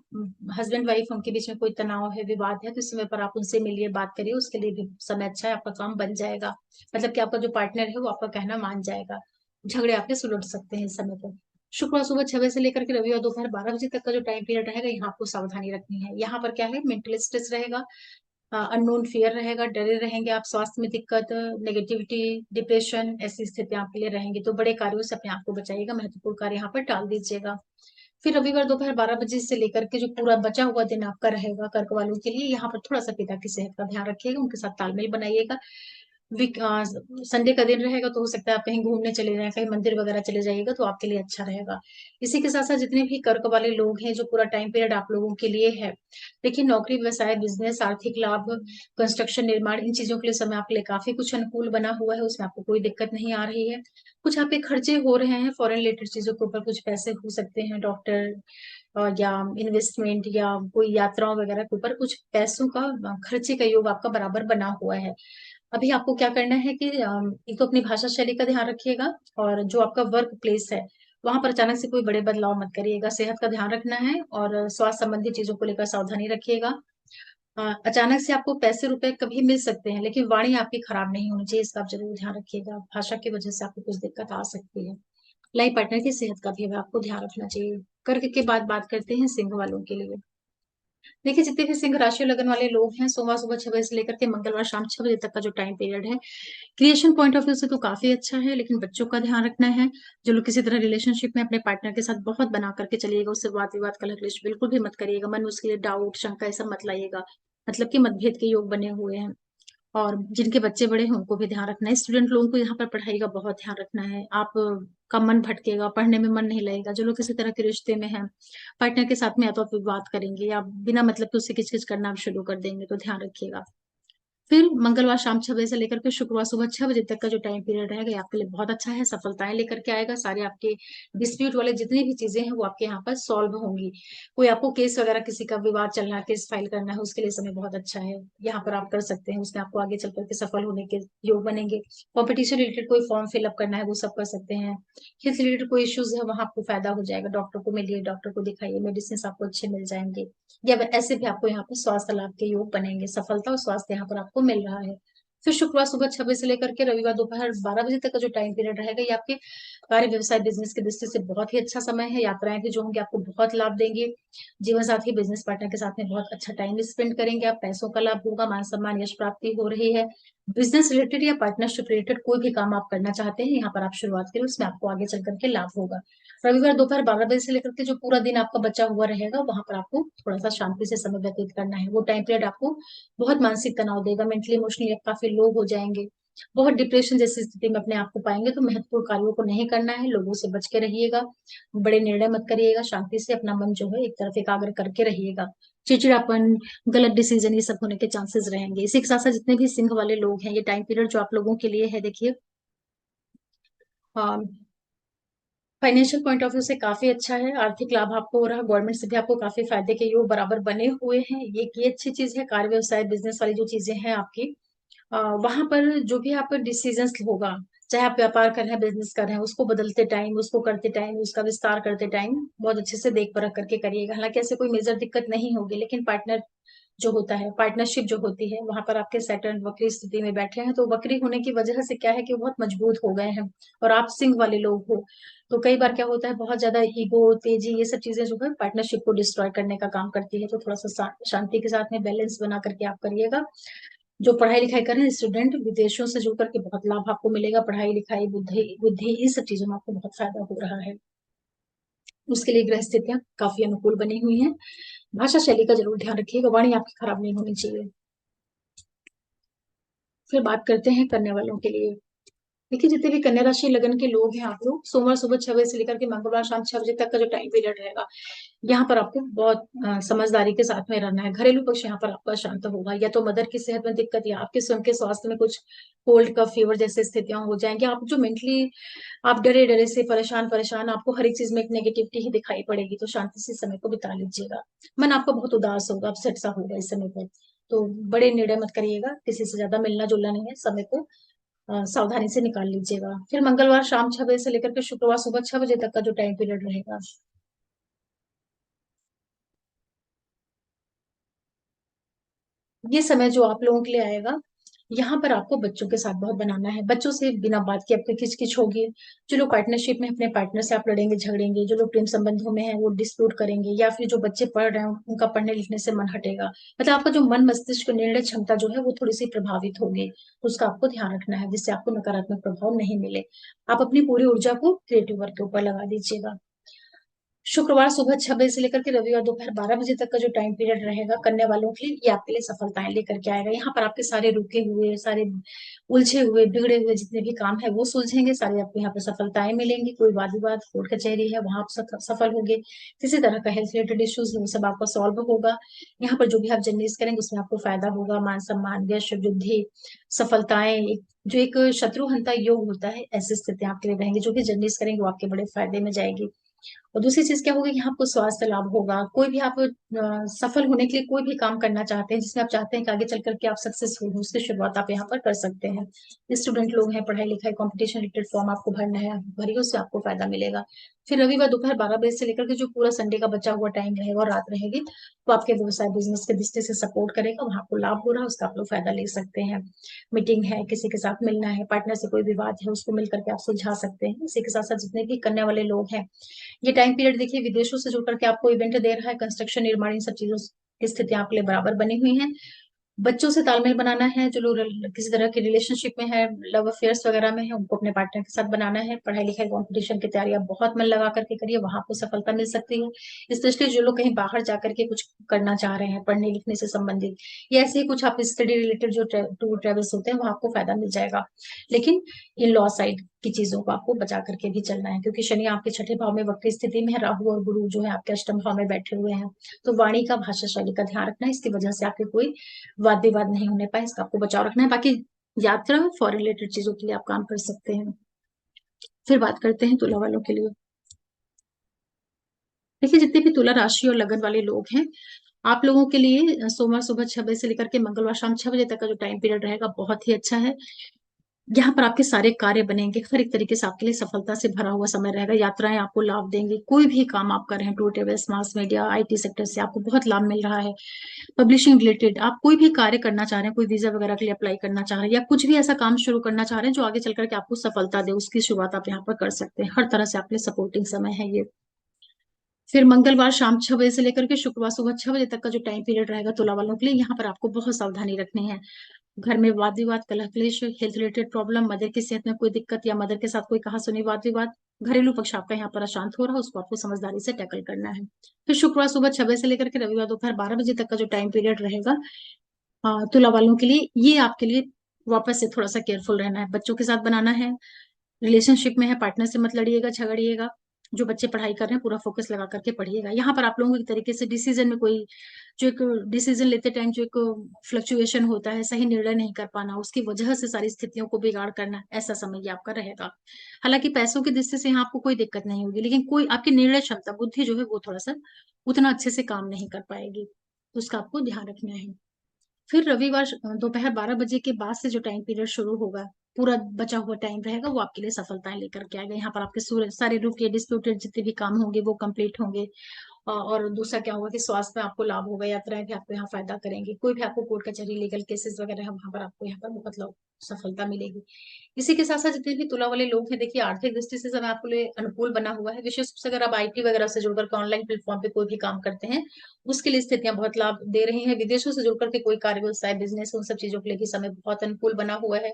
हस्बैंड वाइफ उनके बीच में कोई तनाव है, विवाद है, तो इस समय पर आप उनसे मिलिए, बात करिए, उसके लिए भी समय अच्छा है। आपका काम बन जाएगा, मतलब कि आपका जो पार्टनर है वो आपका कहना मान जाएगा। झगड़े आपके सुलझ सकते हैं इस समय पर। शुक्रवार सुबह 6 बजे से लेकर के रविवार दोपहर 12 बजे तक का जो टाइम पीरियड रहेगा, यहाँ आपको सावधानी रखनी है। यहाँ पर क्या है, मेंटल स्ट्रेस रहेगा, अननोन फियर रहेगा, डरे रहेंगे आप, स्वास्थ्य में दिक्कत, नेगेटिविटी, डिप्रेशन, ऐसी स्थितियां आपके लिए रहेंगी। तो बड़े कार्यों से अपने आप को बचाइएगा, महत्वपूर्ण कार्य यहाँ पर टाल दीजिएगा। फिर रविवार दोपहर 12 बजे से लेकर के जो पूरा बचा हुआ दिन आपका रहेगा कर्क वालों के लिए, यहाँ पर थोड़ा सा पिता की सेहत का ध्यान रखिएगा, उनके साथ तालमेल बनाइएगा। वीक संडे का दिन रहेगा तो हो सकता है आप कहीं घूमने चले जाएं, कहीं मंदिर वगैरह चले जाइएगा तो आपके लिए अच्छा रहेगा। इसी के साथ साथ जितने भी कर्क वाले लोग हैं, जो पूरा टाइम पीरियड आप लोगों के लिए है, देखिए नौकरी, व्यवसाय, बिजनेस, आर्थिक लाभ, कंस्ट्रक्शन, निर्माण, इन चीजों के लिए समय आपके लिए काफी कुछ अनुकूल बना हुआ है, उसमें आपको कोई दिक्कत नहीं आ रही है। कुछ आप पे खर्चे हो रहे हैं फॉरेन रिलेटेड चीजों के ऊपर, कुछ पैसे हो सकते हैं डॉक्टर या इन्वेस्टमेंट या कोई यात्राओं वगैरह के ऊपर, कुछ पैसों का खर्चे का योग आपका बराबर बना हुआ है। अभी आपको क्या करना है कि एक तो अपनी भाषा शैली का ध्यान रखिएगा, और जो आपका वर्क प्लेस है वहां पर अचानक से कोई बड़े बदलाव मत करिएगा। सेहत का ध्यान रखना है और स्वास्थ्य संबंधी चीजों को लेकर सावधानी रखिएगा। अचानक से आपको पैसे रुपए कभी मिल सकते हैं, लेकिन वाणी आपकी खराब नहीं होनी चाहिए, इसका आप जरूर ध्यान रखिएगा। भाषा की वजह से आपको कुछ दिक्कत आ सकती है। लाइफ पार्टनर की सेहत का भी आपको ध्यान रखना चाहिए। कर्क के बाद बात करते हैं सिंह वालों के लिए। देखिए जितने भी सिंह राशि और लगन वाले लोग हैं, सोमवार सुबह 6 बजे से लेकर के मंगलवार शाम 6 बजे तक का जो टाइम पीरियड है, क्रिएशन पॉइंट ऑफ व्यू से तो काफी अच्छा है, लेकिन बच्चों का ध्यान रखना है। जो लोग किसी तरह रिलेशनशिप में अपने पार्टनर के साथ बहुत बना करके चलिएगा, उससे वाद विवाद कलह क्लेश बिल्कुल भी मत करिएगा। मन में उसके लिए डाउट शंका ये सब मत लाइएगा, मतलब कि मतभेद के योग बने हुए हैं। और जिनके बच्चे बड़े हैं उनको भी ध्यान रखना है। स्टूडेंट लोगों को यहाँ पर पढ़ाई का बहुत ध्यान रखना है। आप का मन भटकेगा, पढ़ने में मन नहीं लगेगा। जो लोग किसी तरह के रिश्ते में हैं, पार्टनर के साथ में या तो आप विवाद करेंगे या बिना मतलब कि उससे किच किच करना आप शुरू कर देंगे, तो ध्यान रखिएगा। फिर मंगलवार शाम 6 बजे से लेकर के शुक्रवार सुबह 6 बजे तक का जो टाइम पीरियड रहेगा, ये आपके लिए बहुत अच्छा है। सफलताएं लेकर के आएगा। सारे आपके डिस्प्यूट वाले जितनी भी चीजें हैं वो आपके यहाँ पर सॉल्व होंगी। कोई आपको केस वगैरह किसी का विवाद चल रहा है, केस फाइल करना है, उसके लिए समय बहुत अच्छा है, यहाँ पर आप कर सकते हैं। उसमें आपको आगे चल करके सफल होने के योग बनेंगे। कॉम्पिटिशन रिलेटेड कोई फॉर्म फिलअप करना है वो सब कर सकते हैं। हेल्थ रिलेटेड कोई इश्यूज है वहां आपको फायदा हो जाएगा। डॉक्टर को मिलिए, डॉक्टर को दिखाइए, मेडिसिन आपको अच्छे मिल जाएंगे। या ऐसे भी आपको यहाँ पर स्वास्थ्य लाभ के योग बनेंगे। सफलता और स्वास्थ्य यहाँ पर आपको मिल रहा है। फिर शुक्रवार सुबह 6 बजे से लेकर के रविवार दोपहर 12 बजे तक का जो टाइम पीरियड रहेगा, ये आपके कार्य, व्यवसाय, बिजनेस की दृष्टि से बहुत ही अच्छा समय है। यात्राएं भी जो होंगी आपको बहुत लाभ देंगे। जीवन साथी, बिजनेस पार्टनर के साथ में बहुत अच्छा टाइम स्पेंड करेंगे आप। पैसों का लाभ होगा, मान सम्मान, यश प्राप्ति हो रही है। बिजनेस रिलेटेड या पार्टनरशिप रिलेटेड कोई भी काम आप करना चाहते हैं, यहाँ पर आप शुरुआत करें, उसमें आपको आगे चल करके लाभ होगा। रविवार दोपहर 12 बजे से लेकर के जो पूरा दिन आपका बचा हुआ रहेगा, वहां पर आपको थोड़ा सा शांति से समय व्यतीत करना है। वो टाइम पीरियड आपको बहुत मानसिक तनाव देगा, मेंटली इमोशनली आप काफी लो हो जाएंगे, बहुत डिप्रेशन जैसी स्थिति में अपने आप को पाएंगे। तो महत्वपूर्ण कार्यों को नहीं करना है, लोगों से बच के रहिएगा, बड़े निर्णय मत करिएगा, शांति से अपना मन जो है एक तरफ एकाग्र करके रहिएगा। चिड़चिड़ापन, गलत डिसीजन, ये सब होने के चांसेस रहेंगे। इसी के साथ साथ जितने भी सिंह वाले लोग हैं, ये टाइम पीरियड जो आप लोगों के लिए है, देखिए फाइनेंशियल पॉइंट ऑफ व्यू से काफी अच्छा है। आर्थिक लाभ आपको हो रहा है, गवर्नमेंट से भी आपको काफी फायदे के योग बराबर बने हुए हैं। ये अच्छी चीज है। कार्य, व्यवसाय, बिजनेस वाली जो चीजें हैं आपकी, वहां पर जो भी आपका डिसीजंस होगा, चाहे आप व्यापार कर रहे हैं, बिजनेस कर रहे हैं, उसको बदलते टाइम, उसको करते टाइम, उसका विस्तार करते टाइम बहुत अच्छे से देख परख करके करिएगा। हालांकि ऐसे कोई मेजर दिक्कत नहीं होगी, लेकिन पार्टनर जो होता है, पार्टनरशिप जो होती है, वहां पर आपके सैटर्न वक्री स्थिति में बैठे हैं, तो वक्री होने की वजह से क्या है कि वो बहुत मजबूत हो गए हैं। और आप सिंह वाले लोग हो, तो कई बार क्या होता है, बहुत ज्यादा ईगो, तेजी, ये सब चीजें जो है पार्टनरशिप को डिस्ट्रॉय करने का काम करती है। तो थोड़ा सा शांति के साथ में बैलेंस बना करके आप करिएगा। जो पढ़ाई लिखाई कर रहे हैं स्टूडेंट, विदेशों से जुड़ करके बहुत लाभ आपको मिलेगा। पढ़ाई लिखाई, बुद्धि बुद्धि, इन सब चीजों में आपको बहुत फायदा हो रहा है। उसके लिए ग्रह स्थितियां काफी अनुकूल बनी हुई हैं। भाषा शैली का जरूर ध्यान रखिएगा, वाणी आपकी खराब नहीं होनी चाहिए। फिर बात करते हैं कन्या वालों के लिए। देखिए जितने भी कन्या राशि लगन के लोग हैं, आप लोग सोमवार सुबह 6 बजे से लेकर के मंगलवार शाम 6 बजे तक का जो टाइम पीरियड रहेगा, यहाँ पर आपको बहुत समझदारी के साथ में रहना है। घरेलू पक्ष यहाँ पर आपका शांत होगा। या तो मदर की सेहत में दिक्कत या आपके स्वयं के स्वास्थ्य में कुछ कोल्ड का फीवर जैसे स्थितियां हो जाएंगी। आप जो मेंटली आप डरे डरे से परेशान परेशान, आपको हर एक चीज में एक नेगेटिविटी ही दिखाई पड़ेगी, तो शांति से समय को बिता लीजिएगा। मन आपका बहुत उदास होगा, अपसेट सा होगा इस समय पर। तो बड़े निर्णय मत करिएगा, किसी से ज्यादा मिलना जुलना नहीं है, समय को सावधानी से निकाल लीजिएगा। फिर मंगलवार शाम 6 बजे से लेकर के शुक्रवार सुबह 6 बजे तक का जो टाइम पीरियड रहेगा, ये समय जो आप लोगों के लिए आएगा, यहाँ पर आपको बच्चों के साथ बहुत बनाना है। बच्चों से बिना बात के आपकी किचकिच होगी। जो लोग पार्टनरशिप में अपने पार्टनर से आप लड़ेंगे झगड़ेंगे, जो लोग प्रेम संबंधों में हैं वो डिस्प्यूट करेंगे, या फिर जो बच्चे पढ़ रहे हैं उनका पढ़ने लिखने से मन हटेगा। मतलब आपका जो मन मस्तिष्क निर्णय क्षमता जो है वो थोड़ी सी प्रभावित होगी, तो उसका आपको ध्यान रखना है, जिससे आपको नकारात्मक प्रभाव नहीं मिले। आप अपनी पूरी ऊर्जा को क्रिएटिव वर्क के ऊपर लगा दीजिएगा। शुक्रवार सुबह 6 बजे से लेकर के रविवार दोपहर 12 बजे तक का जो टाइम पीरियड रहेगा कन्या वालों के लिए, ये आपके लिए सफलताएं लेकर के आएगा। यहाँ पर आपके सारे रुके हुए, सारे उलझे हुए, बिगड़े हुए जितने भी काम है वो सुलझेंगे, सारे आपको यहाँ पर सफलताएं मिलेंगी। कोई वाद विवाद, कोर्ट कचहरी है, वहां आप सफल होंगे। किसी तरह का हेल्थ रिलेटेड इश्यूज है वो सब आपका सॉल्व होगा। यहाँ पर जो भी आप जर्नीज करेंगे उसमें आपको फायदा होगा। मान सम्मान, यश, वृद्धि, सफलताएं, जो एक शत्रु हंता योग होता है, ऐसी स्थिति आपके लिए रहेंगी। जो भी जर्नीज करेंगे वो आपके बड़े फायदे में जाएगी। और दूसरी चीज क्या होगी, यहाँ आपको स्वास्थ्य लाभ होगा। कोई भी आप सफल होने के लिए कोई भी काम करना चाहते हैं, जिसमें आप चाहते हैं कि आगे चल करके आप सक्सेसफुल हो, उसकी शुरुआत आप यहाँ पर कर सकते हैं। स्टूडेंट लोग हैं, पढ़ाई लिखाई कॉम्पिटिशन रिलेटेड फॉर्म आपको भरना है, भरिए, उससे आपको फायदा मिलेगा। फिर रविवार दोपहर 12 बजे से लेकर के जो पूरा संडे का बचा हुआ टाइम रहेगा और रात रहेगी, वो आपके व्यवसाय बिजनेस के दृष्टि से सपोर्ट करेगा। वहां आपको लाभ हो रहा है, उसका आप लोग फायदा ले सकते हैं। मीटिंग है, किसी के साथ मिलना है, पार्टनर से कोई विवाद है, उसको मिल करके आप सुलझा सकते हैं। इसी के साथ साथ जितने भी करने वाले लोग हैं, ये टाइम पीरियड देखिए विदेशों से जुड़ करके आपको इवेंट दे रहा है। कंस्ट्रक्शन, निर्माण, इन सब चीजों की स्थिति आपके लिए बराबर बनी हुई है। बच्चों से तालमेल बनाना है, जो लोग किसी तरह के रिलेशनशिप में है, लव अफेयर्स वगैरह में है, उनको अपने पार्टनर के साथ बनाना है। पढ़ाई लिखाई कंपटीशन की तैयारी आप बहुत मन लगा करके करिए, वहां आपको सफलता मिल सकती है। स्पेशली जो लोग कहीं बाहर जाकर के कुछ करना चाह रहे हैं, पढ़ने लिखने से संबंधित, या ऐसे ही कुछ आप स्टडी रिलेटेड जो टूर ट्रेवल्स होते हैं, वहां आपको फायदा मिल जाएगा। लेकिन इन लॉ साइड की चीजों को आपको बचा करके भी चलना है, क्योंकि शनि आपके छठे भाव में वक्री स्थिति में है, राहु और गुरु जो है आपके अष्टम भाव में बैठे हुए हैं। तो वाणी का, भाषा शैली का ध्यान रखना है, इसकी वजह से आपके कोई वाद विवाद नहीं होने पाए, इसका आपको बचाव रखना है। बाकी यात्रा में फॉरेन रिलेटेड चीजों के लिए आप काम कर सकते हैं। फिर बात करते हैं तुला वालों के लिए। देखिए, जितने भी तुला राशि और लगन वाले लोग हैं, आप लोगों के लिए सोमवार सुबह 6 बजे से लेकर के मंगलवार शाम 6 बजे तक का जो टाइम पीरियड रहेगा बहुत ही अच्छा है। यहाँ पर आपके सारे कार्य बनेंगे, हर एक तरीके से आपके लिए सफलता से भरा हुआ समय रहेगा। यात्राएं आपको लाभ देंगी। कोई भी काम आप कर रहे हैं, tour travels, mass media, IT sector से आपको बहुत लाभ मिल रहा है। पब्लिशिंग रिलेटेड आप कोई भी कार्य करना चाह रहे हैं, कोई वीजा वगैरह के लिए अप्लाई करना चाह रहे हैं, या कुछ भी ऐसा काम शुरू करना चाह रहे हैं जो आगे चल करके आपको सफलता दे, उसकी शुरुआत आप यहाँ पर कर सकते हैं। हर तरह से आपके लिए सपोर्टिंग समय है ये। फिर मंगलवार शाम 6 बजे से लेकर के शुक्रवार सुबह 6 बजे तक का जो टाइम पीरियड रहेगा तुला वालों के लिए, यहाँ पर आपको बहुत सावधानी रखनी है। घर में वाद विवाद, कलह क्लेश, हेल्थ रिलेटेड प्रॉब्लम, मदर की सेहत में कोई दिक्कत, या मदर के साथ कोई कहा सुनी वाद विवाद, घरेलू पक्ष आपका यहाँ पर अशांत हो रहा है, उसको आपको समझदारी से टैकल करना है। फिर शुक्रवार सुबह 6 बजे से लेकर के रविवार दोपहर 12 बजे तक का जो टाइम पीरियड रहेगा तुला वालों के लिए, ये आपके लिए वापस से थोड़ा सा केयरफुल रहना है। बच्चों के साथ बनाना है, रिलेशनशिप में है, पार्टनर से मत लड़िएगा, झगड़िएगा। जो बच्चे पढ़ाई कर रहे हैं पूरा फोकस लगा करके पढ़िएगा। यहाँ पर आप लोगों को एक तरीके से डिसीजन में कोई, जो एक डिसीजन लेते टाइम जो एक फ्लक्चुएशन होता है, सही निर्णय नहीं कर पाना, उसकी वजह से सारी स्थितियों को बिगाड़ करना, ऐसा समय ये आपका रहेगा। हालांकि पैसों की दृष्टि से यहाँ आपको कोई दिक्कत नहीं होगी, लेकिन कोई आपकी निर्णय क्षमता, बुद्धि जो है वो थोड़ा सा उतना अच्छे से काम नहीं कर पाएगी, तो उसका आपको ध्यान रखना है। फिर रविवार दोपहर 12 बजे के बाद से जो टाइम पीरियड शुरू होगा, पूरा बचा हुआ टाइम रहेगा, वो आपके लिए सफलताएं लेकर के आएगा। यहाँ पर आपके सारे रुके डिस्प्यूटेड जितने भी काम होंगे वो कंप्लीट होंगे। और दूसरा क्या होगा कि स्वास्थ्य में आपको लाभ होगा, यात्राएं भी आपको यहाँ फायदा करेंगी। कोई भी आपको कोर्ट कचहरी, लीगल केसेस वगैरह है, वहां पर आपको यहाँ पर बहुत सफलता मिलेगी। इसी के साथ साथ जितने भी तुला वाले लोग हैं, देखिए आर्थिक दृष्टि से समय आपके लिए अनुकूल बना हुआ है। विशेष रूप से अगर आप आईटी वगैरह से जुड़कर के ऑनलाइन प्लेटफॉर्म पे कोई भी काम करते हैं, उसके लिए स्थितियां बहुत लाभ दे रही हैं। विदेशों से जुड़कर के कोई कार्य, व्यवसाय, बिजनेस, उन सब चीजों के लिए भी समय बहुत अनुकूल बना हुआ है।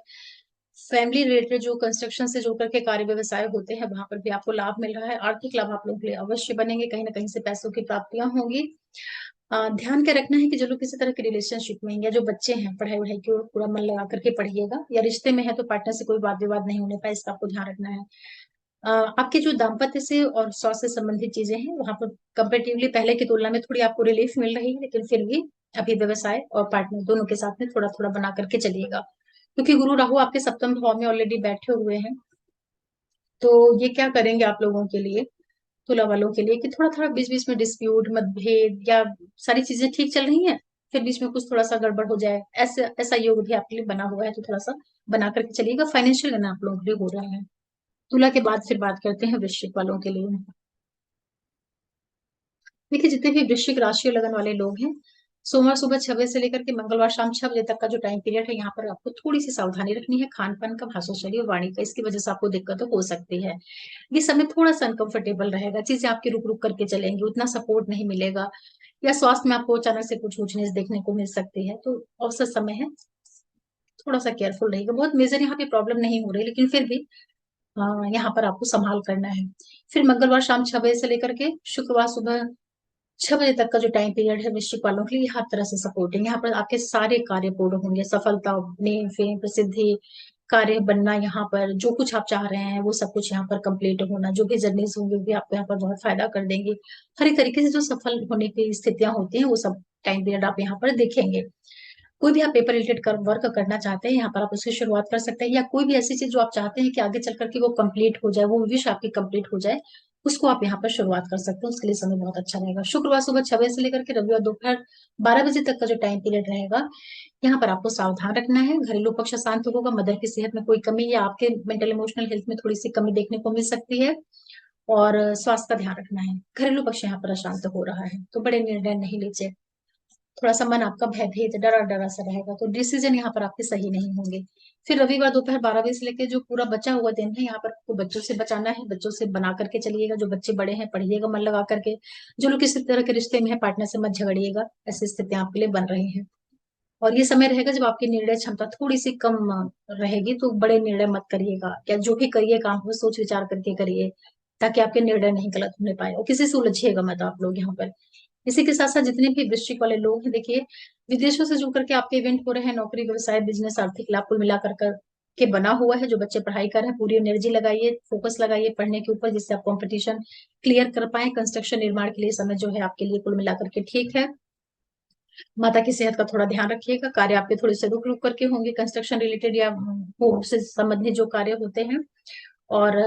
फैमिली रिलेटेड जो कंस्ट्रक्शन से जुड़कर के कार्य व्यवसाय होते हैं, वहां पर भी आपको लाभ मिल रहा है। आर्थिक लाभ आप लोगों के लिए अवश्य बनेंगे, कहीं ना कहीं से पैसों की प्राप्तियां होंगी। ध्यान क्या रखना है कि जो लोग किसी तरह के रिलेशनशिप में, या जो बच्चे हैं पढ़ाई वढ़ाई की ओर पूरा मन लगा करके पढ़िएगा, या रिश्ते में है तो पार्टनर से कोई वाद विवाद नहीं होने पाए, इसका आपको ध्यान रखना है। आपके जो दाम्पत्य से और स्वास्थ्य से संबंधित चीजें हैं, वहां पर कंपेरेटिवली पहले की तुलना में थोड़ी आपको रिलीफ मिल रही है, लेकिन फिर भी अभी व्यवसाय और पार्टनर दोनों के साथ में थोड़ा थोड़ा बना करके चलिएगा। क्योंकि गुरु राहु आपके सप्तम भाव में ऑलरेडी बैठे हुए हैं, तो ये क्या करेंगे आप लोगों के लिए, तुला वालों के लिए, कि थोड़ा थोड़ा बीच बीच में डिस्प्यूट, मतभेद, या सारी चीजें ठीक चल रही हैं, फिर बीच में कुछ थोड़ा सा गड़बड़ हो जाए, ऐसा ऐसा योग भी आपके लिए बना हुआ है, तो थोड़ा सा बना करके चलिएगा। फाइनेंशियल करना आप लोगों के लिए हो रहा है। तुला के बाद फिर बात करते हैं वृश्चिक वालों के लिए। देखिए, जितने भी वृश्चिक राशि और लगन वाले लोग हैं, सोमवार सुबह 6 बजे से लेकर के मंगलवार शाम 6 बजे तक का जो टाइम पीरियड है, यहाँ पर आपको थोड़ी सी सावधानी रखनी है। खान पान का, भाषा शैली और वाणी का, इसकी वजह से आपको दिक्कत हो सकती है। ये समय थोड़ा सा अनकंफर्टेबल रहेगा, चीजें आपकी रुक रुक करके चलेंगी, उतना सपोर्ट नहीं मिलेगा, या स्वास्थ्य में आपको अचानक से कुछ ऊंच देखने को मिल सकती है। तो औसत समय है, थोड़ा सा केयरफुल रहेगा। बहुत मेजर यहाँ पे प्रॉब्लम नहीं हो रही, लेकिन फिर भी यहाँ पर आपको संभाल करना है। फिर मंगलवार शाम 6 बजे से लेकर के शुक्रवार सुबह 6 बजे तक का जो टाइम पीरियड है वृश्चिक वालों के लिए हर तरह से सपोर्टिंग। यहाँ पर आपके सारे कार्य पूर्ण होंगे, सफलता, नेम फेम प्रसिद्धि, कार्य बनना, यहाँ पर जो कुछ आप चाह रहे हैं वो सब कुछ यहाँ पर कंप्लीट होना, जो भी जर्नीज होंगी वो भी आपको यहाँ पर बहुत फायदा कर देंगी। हर एक तरीके से जो सफल होने की स्थितियां होती हैं वो सब टाइम पीरियड आप यहाँ पर देखेंगे। कोई भी आप पेपर रिलेटेड कर वर्क करना चाहते हैं यहाँ पर आप उसकी शुरुआत कर सकते हैं, या कोई भी ऐसी चीज जो आप चाहते हैं कि आगे चल करके वो कंप्लीट हो जाए, वो विश आपकी कंप्लीट हो जाए, उसको आप यहाँ पर शुरुआत कर सकते हैं। उसके लिए समय बहुत अच्छा रहेगा। शुक्रवार सुबह 6 बजे से लेकर के रविवार दोपहर 12 बजे तक का जो टाइम पीरियड रहेगा, यहाँ पर आपको सावधान रखना है। घरेलू पक्ष शांत होगा, मदर की सेहत में कोई कमी या आपके मेंटल इमोशनल हेल्थ में थोड़ी सी कमी देखने को मिल सकती है, और स्वास्थ्य का ध्यान रखना है। घरेलू पक्ष यहाँ पर अशांत हो रहा है तो बड़े निर्णय नहीं लीजिए। थोड़ा सा मन आपका भयभीत डरा डरा सा रहेगा, तो डिसीजन यहाँ पर आपके सही नहीं होंगे। फिर रविवार दोपहर 12 बजे से लेकर जो पूरा बचा हुआ दिन है, यहाँ पर आपको बच्चों से बचाना है। बच्चों से बना करके चलिएगा, जो बच्चे बड़े हैं पढ़िएगा मन लगा करके। जो लोग किसी तरह के रिश्ते में है पार्टनर से मत झगड़िएगा, ऐसी स्थितियां आपके लिए बन रही हैं। और ये समय रहेगा जब आपकी निर्णय क्षमता थोड़ी सी कम रहेगी, तो बड़े निर्णय मत करिएगा, या जो भी करिए काम को सोच विचार करके करिए, ताकि आपके निर्णय नहीं गलत होने पाए, और किसी से उलझिएगा मत आप लोग यहाँ पर। इसी के साथ साथ जितने भी वृश्चिक वाले लोग हैं, देखिए विदेशों से जुड़ करके आपके इवेंट हो रहे हैं, नौकरी व्यवसाय बिजनेस आर्थिक लाभ कुल मिलाकर के बना हुआ है। जो बच्चे पढ़ाई कर रहे हैं पूरी एनर्जी लगाइए, फोकस लगाइए पढ़ने के ऊपर, जिससे आप कंपटीशन क्लियर कर पाए। कंस्ट्रक्शन निर्माण के लिए समय जो है आपके लिए कुल मिलाकर के ठीक है। माता की सेहत का थोड़ा ध्यान रखिएगा। कार्य आपके थोड़े से रुक रुक करके होंगे, कंस्ट्रक्शन रिलेटेड या होम से संबंधित जो कार्य होते हैं। और